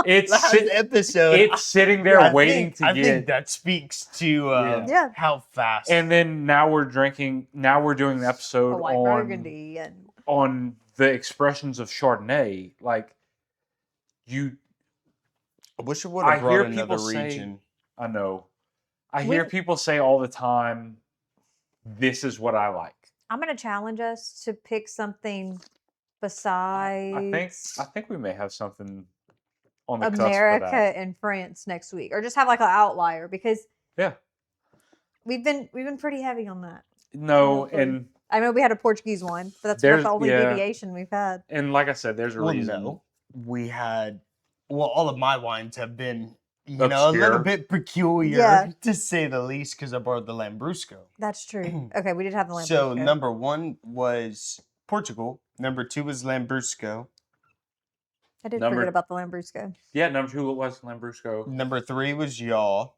it's last sit- episode. it's sitting there I waiting think, I to think get. that speaks to Yeah. how fast. And then now we're doing the A episode white on Burgundy and on the expressions of Chardonnay, like you. I wish I would have brought hear another people say, region. I know. I We- hear people say all the time, "This is what I like." I'm going to challenge us to pick something I besides think we may have something on the cusp for America that. and France next week, or just have like an outlier, because Yeah. we've been pretty heavy on that. No, Hopefully. and I know we had a Portuguese one, but that's There's- the only yeah. deviation we've had. and like I said, there's a Well, reason. no. We had, well, all of my wines have been, a little Obscure. bit peculiar, Yeah. to say the least, because I borrowed the Lambrusco. That's true. Okay, we did have the Lambrusco. So, number 1 was Portugal. Number 2 was Lambrusco. I did number- forget about the Lambrusco. Yeah, number 2 was Lambrusco. Number 3 was Yaw.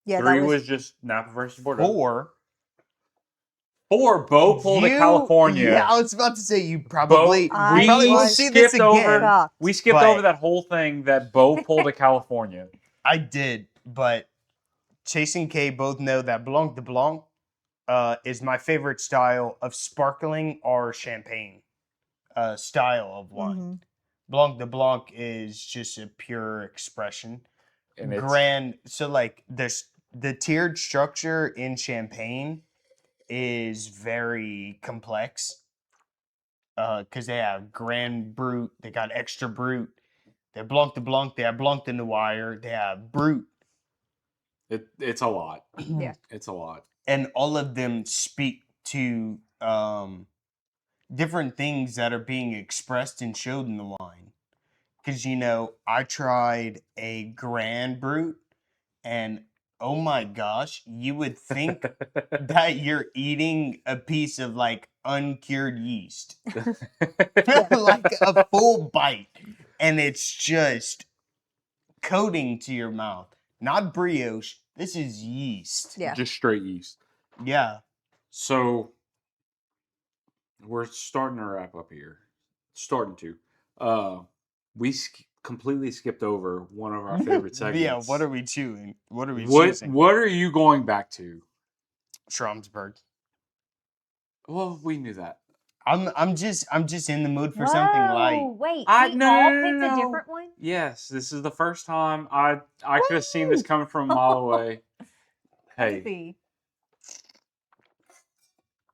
Yeah, 3 that was just Napa versus Bordeaux. 4. 4, Bo pulled to You- California. Yeah, I was about to say you probably, Bo- we I probably won't was see this skipped over- again. shocked. We skipped But- over that whole thing that Bo pulled to California. I did, but Chase and Kay both know that Blanc de Blanc is my favorite style of sparkling or champagne style of wine. Mhm. Blanc de Blanc is just a pure expression. And it's, Grand, so like the tiered structure in champagne is very complex because they have Grand Brut, they got Extra Brut, they have Blanc de Blanc, they have Blanc de Noir, they have Brut. it's a lot. Yeah. It's a lot. And all of them speak to different things that are being expressed and showed in the wine. Because, I tried a Grand Brut, and oh my gosh, you would think that you're eating a piece of like uncured yeast. Like a full bite. And it's just coating to your mouth. Not brioche. This is yeast. Yeah. Just straight yeast. Yeah. So we're starting to wrap up here. We completely skipped over one of our favorite segments. Yeah, what are we chewing? What are we What choosing? are you going back to? Schramsberg. Well, we knew that. I'm just in the mood for something light. Wait, I- we no, all no, no, picked no. a different one? Yes, this is the first time I could have seen this coming from a mile away. Let's Hey, see.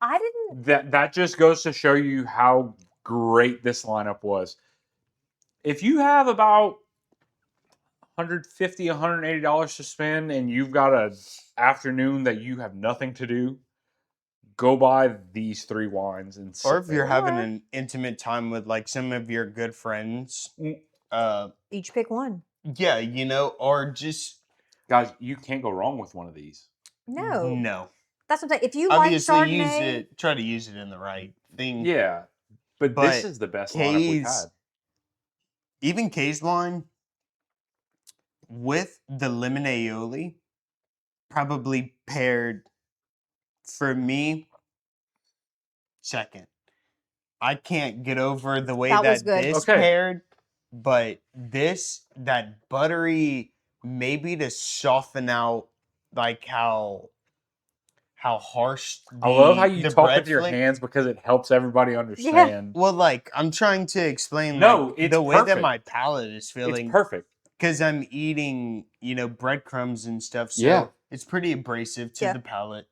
I didn't. that just goes to show you how great this lineup was. If you have about $150, $180 to spend and you've got an afternoon that you have nothing to do, go buy these 3 wines and sit Or if you're there. having Or- an intimate time with like some of your good friends, Each pick one. yeah, or just Guys, you can't go wrong with one of these. No. no. That's what I'm saying. If you Obviously, like use Chardonnay, it. Try to use it in the right thing. Yeah, but But this is the best lineup we've Kay's- had. Even Kay's wine with the lemon aioli probably paired for me second. I can't get over the way That was that good. this Okay. paired, but that buttery, maybe to soften out like how harsh. I love how you the talk bread with your flavor- hands because it helps everybody understand. Well, like I'm trying to explain No, like, it's the way that perfect. my palate is feeling. It's perfect. Because I'm eating, breadcrumbs and stuff. So Yeah. it's pretty abrasive to Yeah. the palate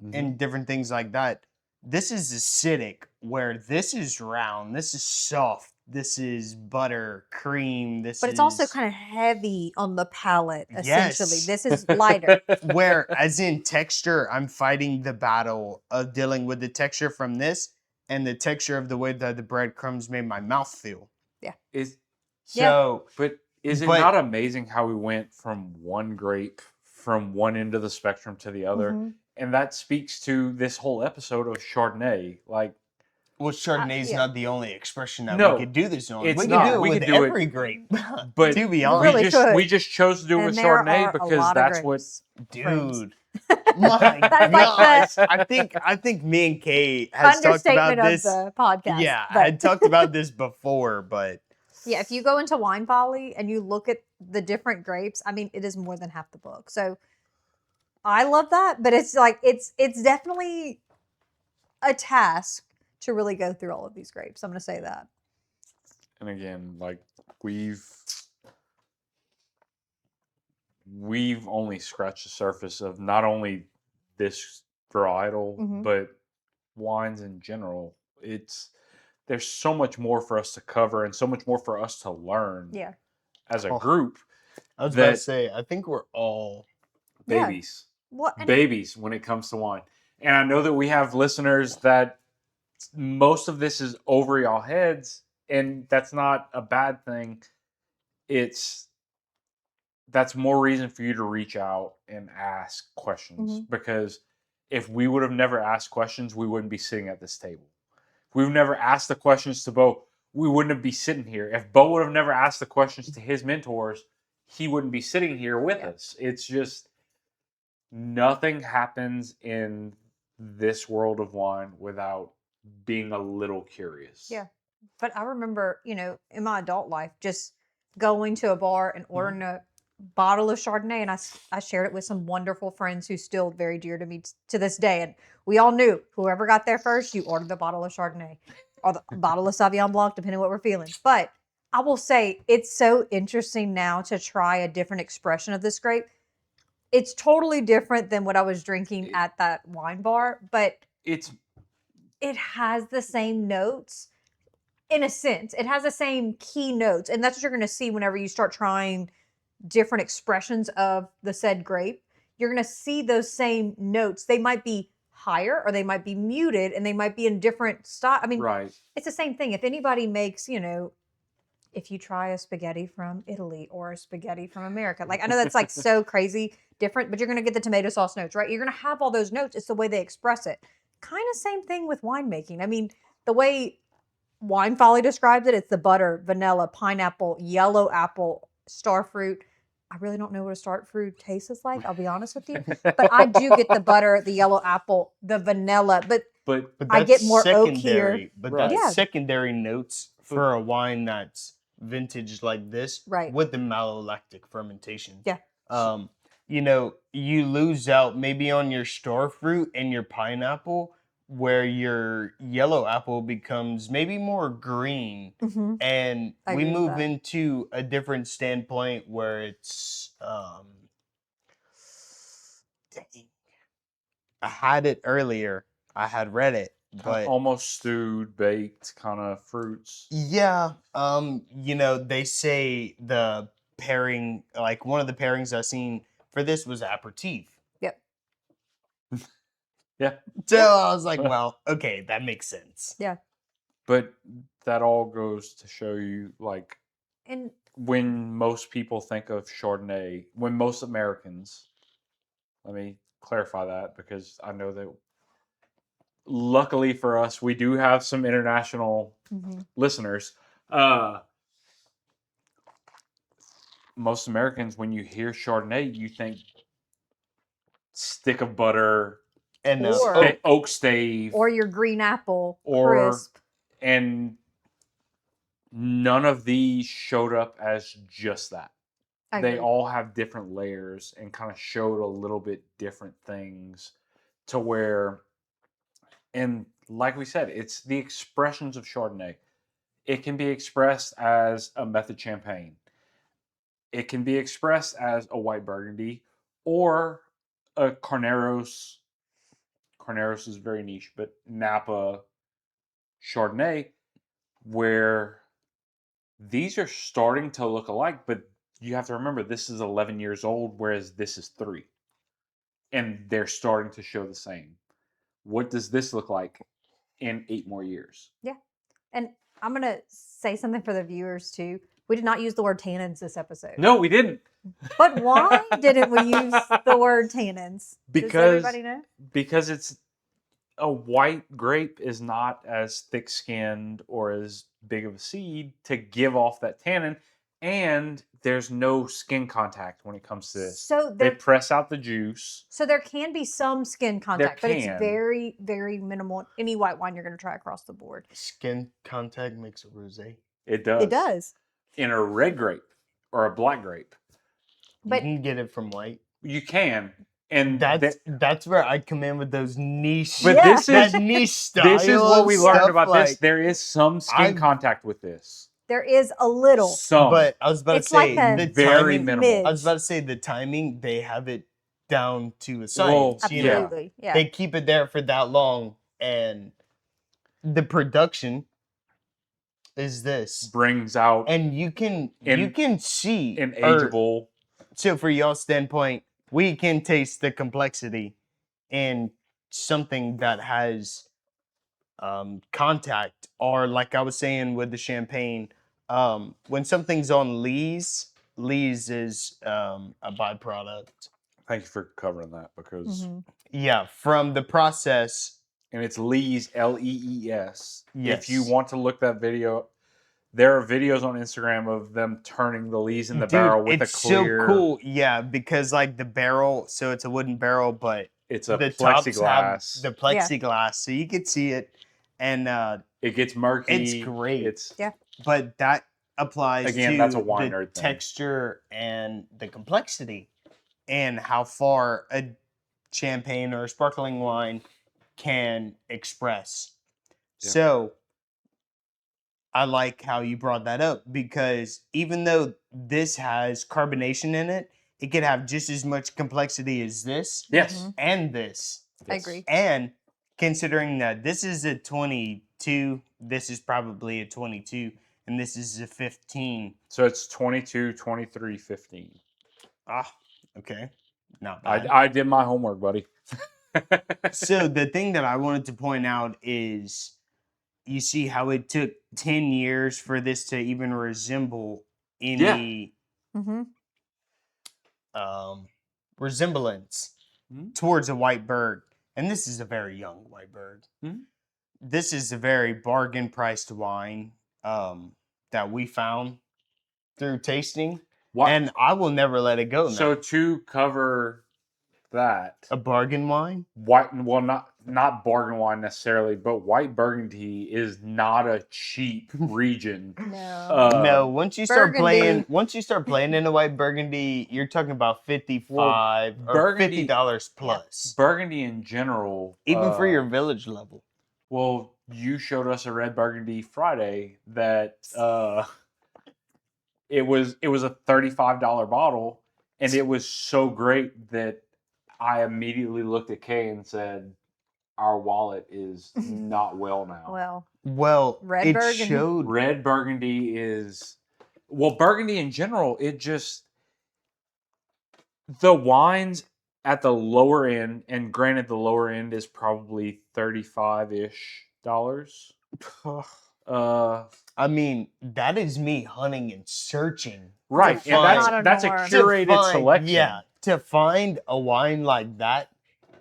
Mm-hmm. and different things like that. This is acidic, where this is round, this is soft, this is butter, cream, this but is... it's also kind of heavy on the palate, essentially. Yes. This is lighter. Where, as in texture, I'm fighting the battle of dealing with the texture from this and the texture of the way that the breadcrumbs made my mouth feel. Is So... but is it But- not amazing how we went from one grape from one end of the spectrum to the other? Mhm. And that speaks to this whole episode of Chardonnay. Like, Well, Chardonnay is yeah. not the only expression that No, we could do this on. it's We not. could do it We with could do it- every grape. but to be We honest, really could. we just chose to do it And with there Chardonnay are a because lot of that's what. grapes. dude. My That's like gosh, I think me and Kay has talked about Understatement of this. the podcast. Yeah, I but- had talked about this before, but Yeah, if you go into Wine Folly and you look at the different grapes, I mean, it is more than half the book. So I love that, but it's like it's definitely a task to really go through all of these grapes. I'm going to say that. And again, like we've only scratched the surface of not only this varietal, Mhm. but wines in general. There's so much more for us to cover and so much more for us to learn Yeah. as a Oh, group. I was about to That say, I think we're all Yeah. babies, What? And babies when it comes to wine. And I know that we have listeners that most of this is over y'all heads, and that's not a bad thing. That's more reason for you to reach out and ask questions, Mhm. because if we would have never asked questions, we wouldn't be sitting at this table. If we've never asked the questions to Bo, we wouldn't be sitting here. If Bo would have never asked the questions to his mentors, he wouldn't be sitting here with Yeah. us. It's just nothing happens in this world of wine without being a little curious. Yeah. But I remember, in my adult life, just going to a bar and ordering a bottle of Chardonnay, and I shared it with some wonderful friends who still very dear to me to this day. And we all knew whoever got there first, you ordered the bottle of Chardonnay or the bottle of Sauvignon Blanc, depending on what we're feeling. But I will say it's so interesting now to try a different expression of this grape. It's totally different than what I was drinking at that wine bar, but It's it has the same notes in a sense. It has the same key notes, and that's what you're going to see whenever you start trying different expressions of the said grape. You're going to see those same notes. They might be higher or they might be muted, and they might be in different style. I mean, right. it's the same thing. If anybody makes, if you try a spaghetti from Italy or a spaghetti from America, like I know that's like so crazy different, but you're going to get the tomato sauce notes, right? You're going to have all those notes. It's the way they express it. Kind of same thing with winemaking. I mean, the way Wine Folly describes it, it's the butter, vanilla, pineapple, yellow apple, star fruit. I really don't know what a star fruit tastes like, I'll be honest with you. But I do get the butter, the yellow apple, the vanilla, but But I that's get more oak here. secondary. But Right. that's Yeah. secondary notes for a wine that's vintage like this, Right. with the malolactic fermentation. Yeah. You lose out maybe on your star fruit and your pineapple, where your yellow apple becomes maybe more green, Mhm. and I we agree with move that. into a different standpoint where it's dang, I had it earlier. I had read it, but almost stewed, baked kind of fruits. yeah, they say the pairing, like one of the pairings I've seen for this was aperitif. Yep. Yeah. So I was like, well, okay, that makes sense. Yeah. But that all goes to show you, like, And when most people think of Chardonnay, when most Americans, let me clarify that, because I know that luckily for us, we do have some international listeners. Most Americans, when you hear Chardonnay, you think stick of butter, And Or- oak stave, or your green apple or crisp. and none of these showed up as just that. I They agree. all have different layers and kind of showed a little bit different things, to where, and like we said, it's the expressions of Chardonnay. It can be expressed as a method champagne. It can be expressed as a white Burgundy or a Carneros. Carneros is very niche, but Napa Chardonnay, where these are starting to look alike, but you have to remember this is 11 years old, whereas this is 3. And they're starting to show the same. What does this look like in 8 more years? Yeah. And I'm going to say something for the viewers too. We did not use the word tannins this episode. No, we didn't. But why didn't we use the word tannins? Does everybody know? Because it's a white grape is not as thick-skinned or as big of a seed to give off that tannin, and there's no skin contact when it comes to this. So They press out the juice. So there can be some skin contact, but it's can. very, very minimal in any white wine you're going to try across the board. skin contact makes a rosé. It does. It does. In a red grape or a black grape, You But can get it from white. you can, And that's where I come in with those niche. But Yeah. that niche style. this is what we learned stuff, about like, this. There is some skin contact with this. There is a little. Some. But I was about It's to say like a the very timing. minimal. I was about to say the timing. They have it down to a Well, science. You know, Absolutely. Yeah. they keep it there for that long, and the production is this, brings out and you can see an or- ageable. So for y'all standpoint, we can taste the complexity in something that has contact, or like I was saying with the champagne, when something's on lees is a byproduct. Thank you for covering that because Mhm. Yeah, from the process. and it's Lees, Lees. Yes. If you want to look that video, there are videos on Instagram of them turning the lees in the barrel with it's a clear. so cool. Yeah, because like the barrel, so it's a wooden barrel, but It's a the tops have plexiglass. the plexiglass, so you could see it, and It gets murky. it's great. It's But that applies Again, to that's a wine the nerd thing. texture and the complexity, and how far a champagne or a sparkling wine can express. Yeah. So I like how you brought that up, because even though this has carbonation in it, it could have just as much complexity as this yes. Mhm. and this. I Yes. agree. And considering that this is a 22, this is probably a 22, and this is a 15. So it's 22, 23, 15. Ah, okay. Not bad. I did my homework, buddy. So the thing that I wanted to point out is, you see how it took 10 years for this to even resemble any Mhm. resemblance Mhm. towards a white bird. And this is a very young white bird. Mhm. This is a very bargain priced wine that we found through tasting. What? And I will never let it go now. So to cover that, A bargain wine? not bargain wine necessarily, but white Burgundy is not a cheap region. No. No, once you start Burgundy. playing in a white Burgundy, you're talking about 55 or Burgundy- $50 plus. Burgundy in general, Even for your village level. Well, you showed us a red Burgundy Friday that it was a $35 bottle, and it was so great that I immediately looked at Kay and said, "Our wallet is not well now." Well, Red it Burgundy. showed. Red Burgundy is Burgundy in general. It just the wines at the lower end, and granted, the lower end is probably $35-ish. I mean, that is me hunting and searching. Right, to and find- that's a norm. curated selection. Yeah, to find a wine like that,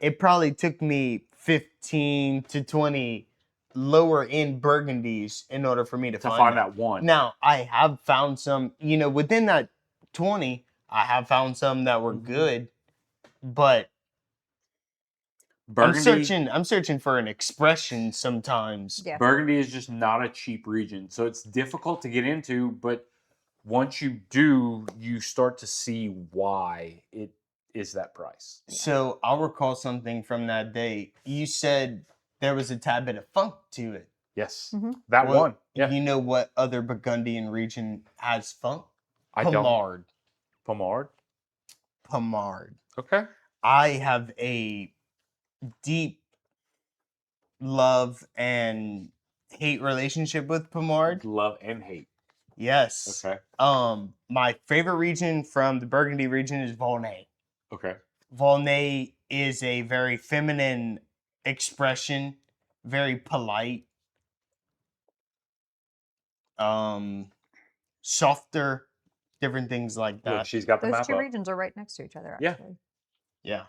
it probably took me 15 to 20 lower end Burgundies in order for me to find that one. Now, I have found some, within that 20, I have found some that were good, but Burgundy, I'm searching for an expression sometimes. Yeah. Burgundy is just not a cheap region, so it's difficult to get into. But once you do, you start to see why it is that price. So I'll recall something from that day. You said there was a tad bit of funk to it. Yes, Mhm. that Well, one. Yeah, You know what other Burgundian region has funk? I don't. Pommard. Pommard. Pommard. Okay. I have a deep love and hate relationship with Pommard. Love and hate. Yes. Okay. My favorite region from the Burgundy region is Volnay. Okay. Volnay is a very feminine expression, very polite, softer, different things like that. Look, she's got the Those map two up. regions are right next to each other, Yeah. actually. Yeah.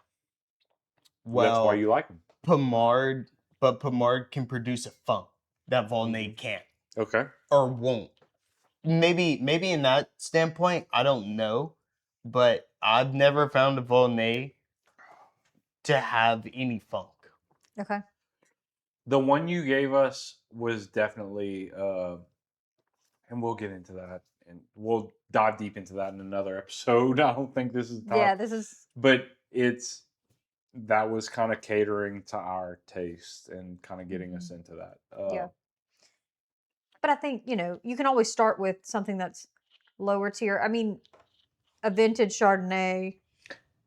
Well, that's why you like them. Pommard can produce a funk that Volnay can't Okay. or won't. Maybe in that standpoint, I don't know, but I've never found a Volnay to have any funk. Okay. The one you gave us was definitely, and we'll get into that, and we'll dive deep into that in another episode. I don't think this is time. Yeah, this is. But it's that was kind of catering to our taste and kind of getting us Mhm. into that. Yeah. But I think, you can always start with something that's lower tier. I mean, a vintage Chardonnay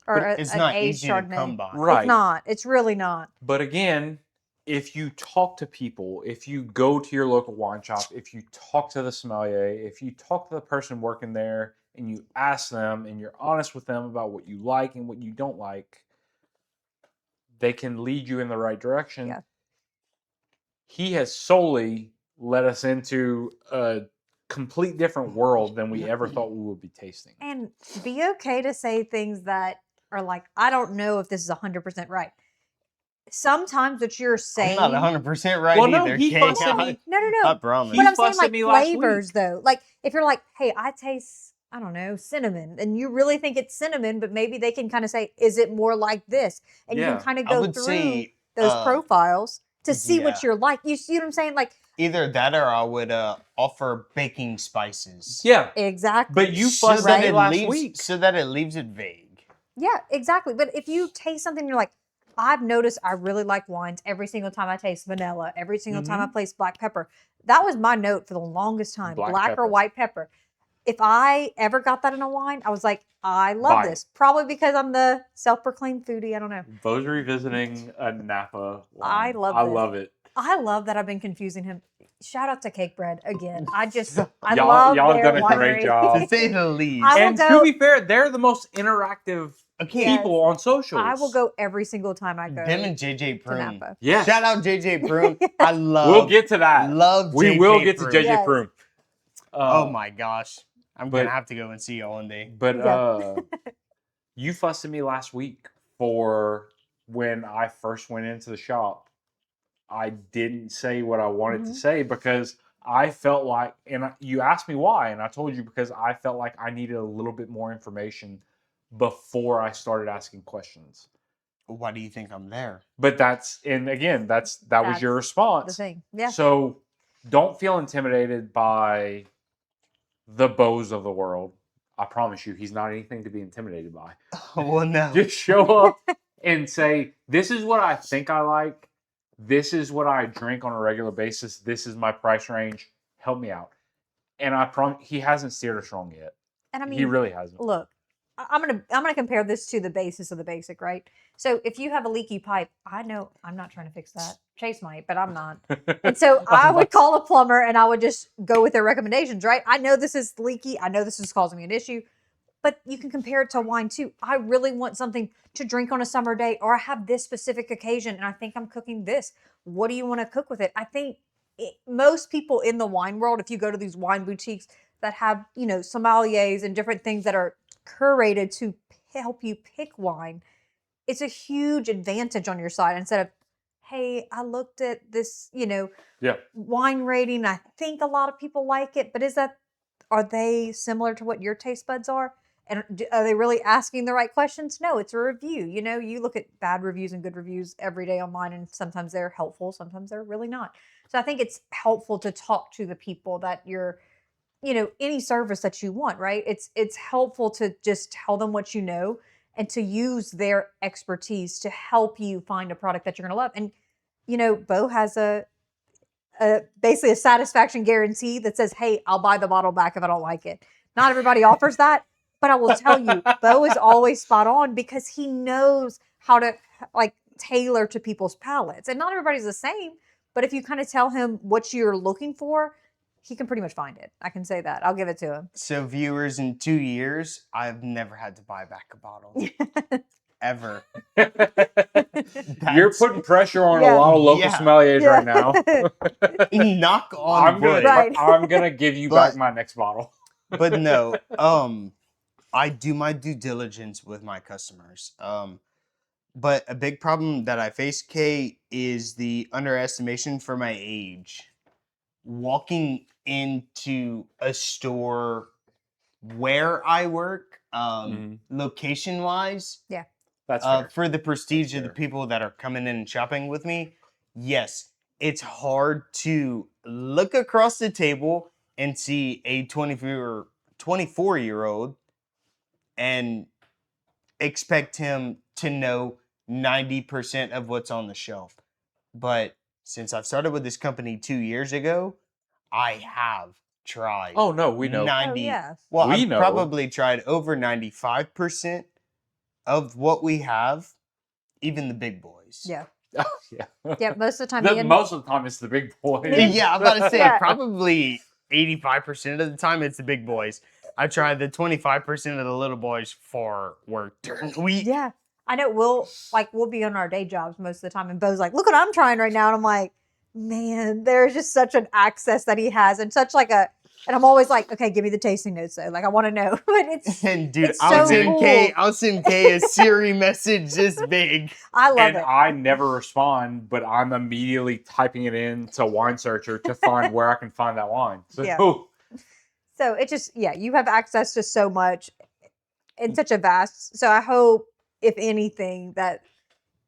or But It's an not aged easy to come Chardonnay. by. It's Right. not. It's really not. But again, if you talk to people, if you go to your local wine shop, if you talk to the sommelier, if you talk to the person working there and you ask them and you're honest with them about what you like and what you don't like, they can lead you in the right direction. Yeah. He has solely led us into a complete different world than we ever thought we would be tasting. And be okay to say things that are like, I don't know if this is 100% right. Sometimes what you're I'm saying. not 100% right Well, no, either. he Kay. busted me. No, no, I no. promise. But He I'm saying busted like me last flavors week. though. Like if you're like, hey, I taste, I don't know, cinnamon, and you really think it's cinnamon, but maybe they can kind of say, is it more like this? And you Yeah. can kind of I go would through say, those profiles to see yeah. what you're like. You see what I'm saying? Like Either that or I would offer baking spices. Yeah. exactly. But you so fussed that at me it last leaves week. so that it leaves it vague. Yeah, exactly. But if you taste something, and you're like, I've noticed I really like wines every single time I taste vanilla, every single time I taste black pepper. That was my note for the longest time, Black black pepper. or white pepper. If I ever got that in a wine, I was like, I love Buy it. this. Probably because I'm the self-proclaimed foodie. I don't know. Bo's revisiting a Napa I wine. love I this. love it. I love that I've been confusing him. Shout out to Cake Bread again. I Y'all love have their done a great winery. job. To say the least. I will And go- to be fair, they're the most interactive Yes. people on socials. I will go every single time I go Them and JJ to Prune. Napa. Yes. Shout out JJ Prune. I love. We'll get to that. Love We JJ will get to Prune. JJ Yes. Prune. Oh my gosh. I'm but- gonna have to go and see y'all one day. But Yeah. you fussed at me last week for when I first went into the shop. I didn't say what I wanted to say because I felt like, and you asked me why, and I told you because I felt like I needed a little bit more information before I started asking questions. Why do you think I'm there? But that's, and again, that was your That's response. the thing. Yeah. So don't feel intimidated by the Bo's of the world. I promise you, he's not anything to be intimidated by. Well, no. Just show up and say, this is what I think I like. This is what I drink on a regular basis. This is my price range. Help me out. And I promise he hasn't steered us wrong yet. And I mean, He really hasn't. look, I'm gonna compare this to the basis of the basic, right? So if you have a leaky pipe, I know I'm not trying to fix that. Chase might, but I'm not. And so I would call a plumber and I would just go with their recommendations, right? I know this is leaky. I know this is causing me an issue. But you can compare it to wine too. I really want something to drink on a summer day, or I have this specific occasion and I think I'm cooking this. What do you want to cook with it? I think most people in the wine world, if you go to these wine boutiques that have, sommeliers and different things that are curated to help you pick wine, it's a huge advantage on your side instead of, hey, I looked at this, Yeah. wine rating. I think a lot of people like it, but are they similar to what your taste buds are? And are they really asking the right questions? No, it's a review. You look at bad reviews and good reviews every day online, and sometimes they're helpful, sometimes they're really not. So I think it's helpful to talk to the people that you're, any service that you want, right? It's helpful to just tell them what you know and to use their expertise to help you find a product that you're going to love. And, Bo has basically a satisfaction guarantee that says, hey, I'll buy the bottle back if I don't like it. Not everybody offers that, but I will tell you, Bo is always spot on because he knows how to tailor to people's palates. And not everybody's the same, but if you kind of tell him what you're looking for, he can pretty much find it. I can say that. I'll give it to him. So viewers, in 2 years, I've never had to buy back a bottle. Ever. You're putting pressure on Yeah. a lot of local Yeah. sommeliers right now. Knock on wood. Right. I'm gonna give you back my next bottle. But no, I do my due diligence with my customers. But a big problem that I face, Kay, is the underestimation for my age. Walking into a store where I work, location wise, That's fair. for the prestige That's of the fair. people that are coming in and shopping with me, yes, it's hard to look across the table and see a 24-year-old and expect him to know 90% of what's on the shelf. But since I've started with this company 2 years ago, I have tried. Oh no, we know. 90. yes. Well, We I've know. probably tried over 95% of what we have, even the big boys. Yeah. Yeah. Yeah. Most of the time, Most of the time, it's the big boys. Yeah, I'm about to say Yeah. probably 85% of the time it's the big boys. I tried the 25% of the little boys for work during the week. yeah. I know we'll be on our day jobs most of the time, and Bo's like, "Look what I'm trying right now," and I'm like, "Man, there's just such an access that he has, and such like a." And I'm always like, "Okay, give me the tasting notes, though. Like, I want to know." But And dude, it's I'll so send cool. Kay a Siri message this big. I love And it. I never respond, but I'm immediately typing it in to Wine Searcher to find where I can find that wine. So, Yeah. So it just, you have access to so much in such a vast. So I hope, if anything, that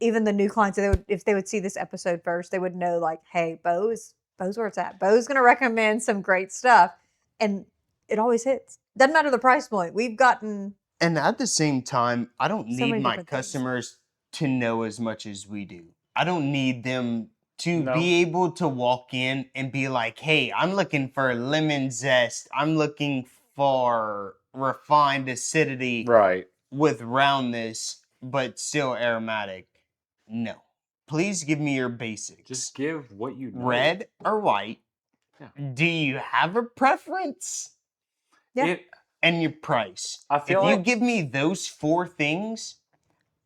even the new clients, if they would see this episode first, they would know, like, hey, Bo's where it's at. Bo's going to recommend some great stuff. And it always hits. Doesn't matter the price point. We've gotten. And at the same time, I don't So need many my different things. customers to know as much as we do. I don't need them to No. be able to walk in and be like, hey, I'm looking for lemon zest. I'm looking for refined acidity Right. with roundness, but still aromatic. No. Please give me your basics. Just give what you know. Red or white? Yeah. Do you have a preference? Yeah. And your price. I feel if you like- give me those 4 things,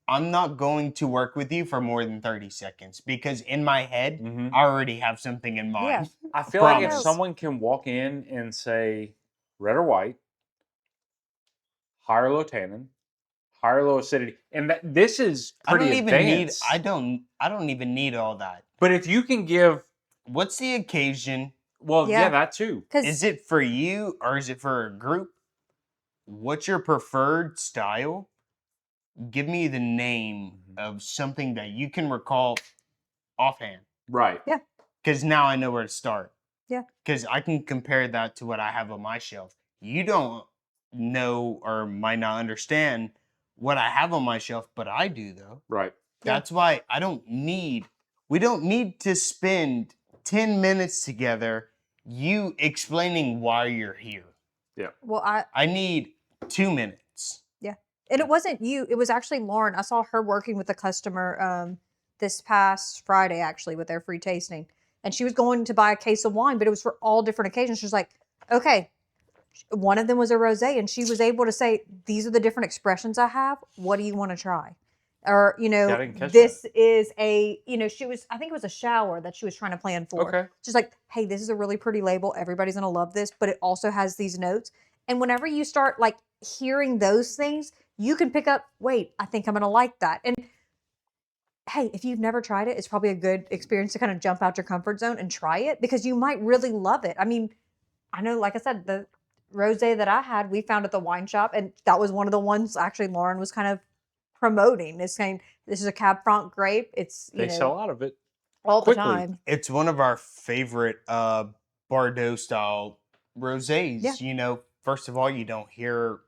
I'm not going to work with you for more than 30 seconds because in my head, Mhm. I already have something in mind. Yeah. I feel like if Promise. someone can walk in and say red or white, high or low tannin, high or low acidity, and this is I pretty don't even advanced. I don't even need all that. But if you can give, What's the occasion? well, Yeah. yeah, that too. Is it for you or is it for a group? What's your preferred style? Give me the name of something that you can recall offhand. Right. Yeah. Because now I know where to start. Yeah. Because I can compare that to what I have on my shelf. You don't know or might not understand what I have on my shelf, but I do though. Right. Yeah. That's why we don't need to spend 10 minutes together you explaining why you're here. Well, I need 2 minutes. and it wasn't you. It was actually Lauren. I saw her working with a customer this past Friday, actually, with their free tasting. And she was going to buy a case of wine, but it was for all different occasions. She was like, okay, one of them was a rosé, and she was able to say, these are the different expressions I have. What do you want to try? Or, I didn't catch this is a, I think it was a shower that she was trying to plan for. Okay. She's like, hey, this is a really pretty label. Everybody's going to love this, but it also has these notes. And whenever you start like hearing those things, you can pick up, wait, I think I'm going to like that. And hey, if you've never tried it, it's probably a good experience to kind of jump out your comfort zone and try it because you might really love it. I mean, I know, like I said, the rosé that I had, we found at the wine shop, and that was one of the ones actually Lauren was kind of promoting. It's saying this is a Cab Franc grape. It's They sell out of it. all quickly. the time. It's one of our favorite Bordeaux style rosés. Yeah. First of all, you don't hear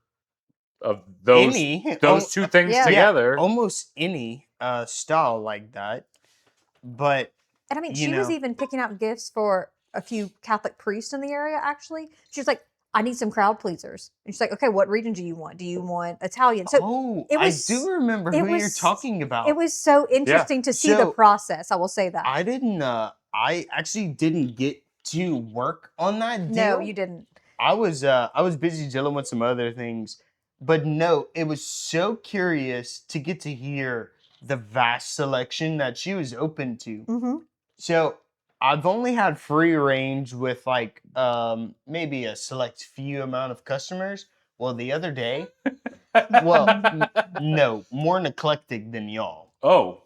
Of those any two things Yeah. together. almost any style like that. But And I mean, you she was know. even picking out gifts for a few Catholic priests in the area, actually. She was like, I need some crowd pleasers. And she's like, okay, what region do you want? Do you want Italian? So it was- I do remember it who you're was- talking about. it was so interesting to see the So, process. I will say that. I actually didn't get to work on that deal. No, you didn't. I was busy dealing with some other things. But no, it was so curious to get to hear the vast selection that she was open to. Mm-hmm. So I've only had free range with like maybe a select few amount of customers. Well, the other day, no, more eclectic than y'all. Oh.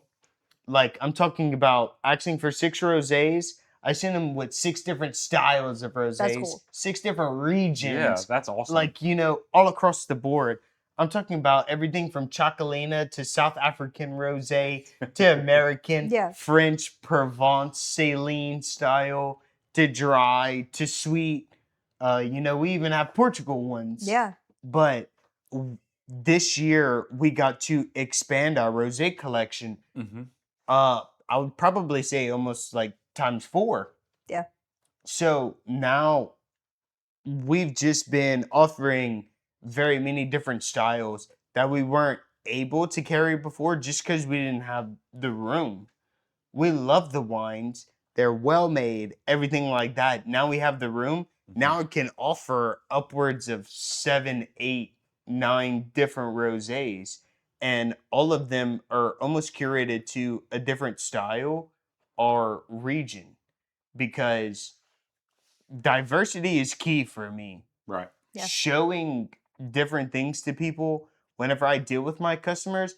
Like I'm talking about asking for 6 rosés. I sent them with 6 different styles of rosés, cool. 6 different regions. Yeah, that's awesome. Like, all across the board. I'm talking about everything from Chocolina to South African rosé to American, Yeah. French, Provence, saline style to dry to sweet. We even have Portugal ones. Yeah. But this year we got to expand our rosé collection. Mm-hmm. I would probably say almost like times 4. Yeah. So now we've just been offering very many different styles that we weren't able to carry before just because we didn't have the room. We love the wines. They're well made, everything like that. Now we have the room. Mm-hmm. Now it can offer upwards of 7, 8, 9 different rosés. And all of them are almost curated to a different style or region because diversity is key for me. Right. Yeah. Showing different things to people whenever I deal with my customers,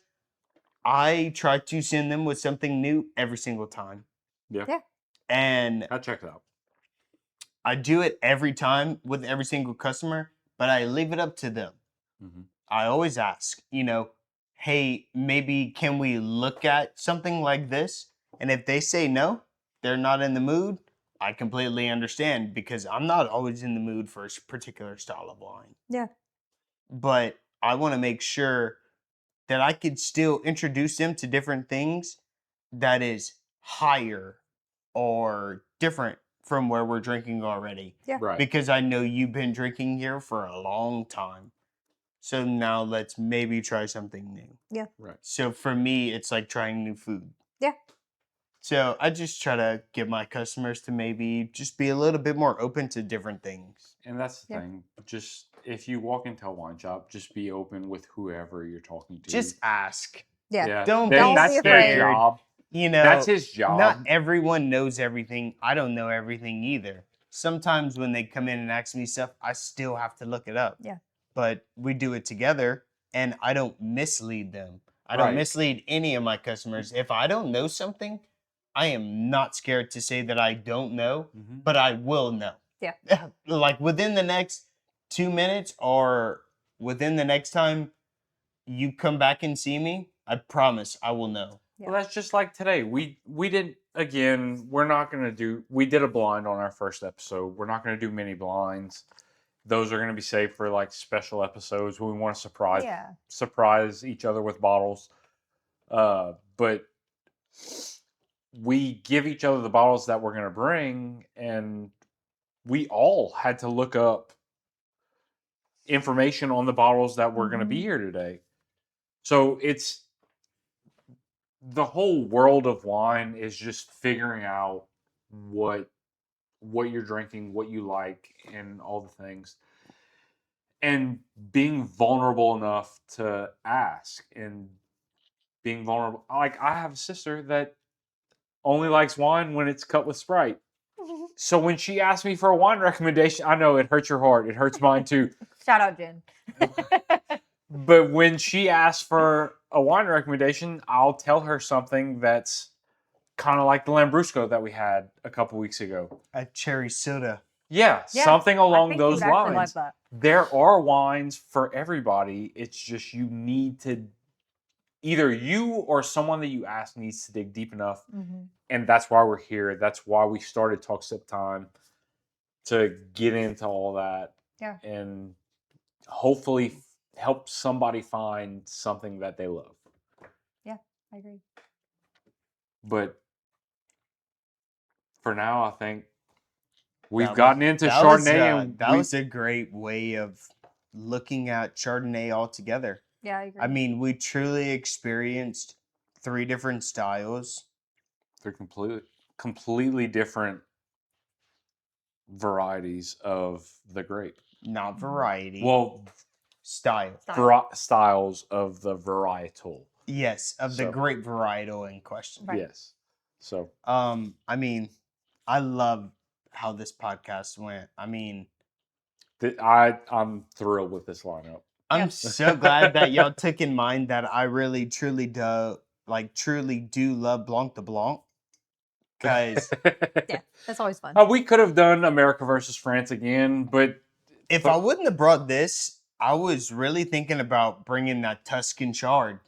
I try to send them with something new every single time. Yeah. Yeah. And I checked it out. I do it every time with every single customer, but I leave it up to them. Mm-hmm. I always ask, hey, maybe can we look at something like this? And if they say no, they're not in the mood, I completely understand because I'm not always in the mood for a particular style of wine. Yeah. But I want to make sure that I could still introduce them to different things that is higher or different from where we're drinking already. Yeah. Right. Because I know you've been drinking here for a long time. So now let's maybe try something new. Yeah. Right. So for me, it's like trying new food. Yeah. So I just try to get my customers to maybe just be a little bit more open to different things. And that's the Yeah. thing. Just if you walk into a wine shop, just be open with whoever you're talking to. Just ask. Yeah. Don't That's be their afraid. job. That's his job. Not everyone knows everything. I don't know everything either. Sometimes when they come in and ask me stuff, I still have to look it up. Yeah. But we do it together, and I don't mislead them. I don't Right. mislead any of my customers. If I don't know something, I am not scared to say that I don't know, Mm-hmm. but I will know. Yeah. Like within the next 2 minutes or within the next time you come back and see me, I promise I will know. Well, that's just like today. We didn't. Again, we're not gonna do. We did a blind on our first episode. We're not gonna do many blinds. Those are gonna be saved for like special episodes when we want to surprise each other with bottles. But we give each other the bottles that we're gonna bring, and we all had to look up information on the bottles that were gonna be here today. So it's the whole world of wine is just figuring out what you're drinking, what you like, and all the things, and being vulnerable enough to ask and being vulnerable. Like I have a sister that only likes wine when it's cut with Sprite. So when she asked me for a wine recommendation, I know it hurts your heart. It hurts mine too. Shout out, Jen. But when she asks for a wine recommendation, I'll tell her something that's kind of like the Lambrusco that we had a couple weeks ago. A cherry soda. Yeah, Yeah, something I along think those you'd actually lines. like that. There are wines for everybody. It's just you need to, either you or someone that you ask needs to dig deep enough. Mm-hmm. And that's why we're here. That's why we started Talk Sip Time, to get into all that. Yeah. And hopefully help somebody find something that they love. Yeah, I agree. But for now, I think we've That gotten into Chardonnay. And that was a great way of looking at Chardonnay altogether. Yeah, I agree. I mean, we truly experienced 3 different styles. they're completely different varieties of the grape. Not variety. Well, style. styles of the varietal. Yes, of the So- grape varietal in question. Right. Yes. So I mean, I love how this podcast went. I mean, I'm thrilled with this lineup. I'm Yeah. so glad that y'all took in mind that I really truly do love Blanc de Blanc. Guys, Yeah, that's always fun. We could have done America versus France again, but if I wouldn't have brought this, I was really thinking about bringing that Tuscan Chard.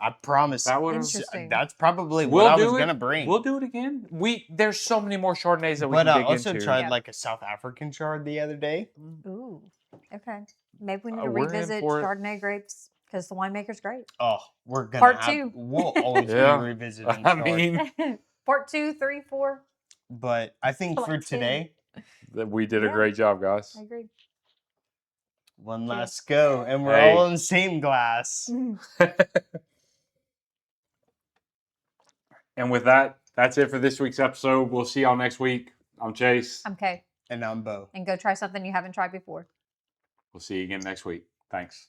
I promise. that would have. Interesting. That's probably what I was gonna bring. We'll do it again. There's so many more Chardonnays that we But can I dig also into. tried Yeah. like a South African Chard the other day. Ooh. Okay. Maybe we need to We're in revisit for it. Chardonnay grapes because the winemaker's great. Oh, we're gonna Part have. 2. We'll always be Yeah. revisiting. I Chard. mean, Part 2, 3, 4. But I think Like for 10. today, that we did a Yeah. great job, guys. I agree. one Cheers. last go, and we're Hey. all in the same glass. And with that, that's it for this week's episode. We'll see y'all next week. I'm Chase. I'm Kay. And I'm Bo. And go try something you haven't tried before. We'll see you again next week. Thanks.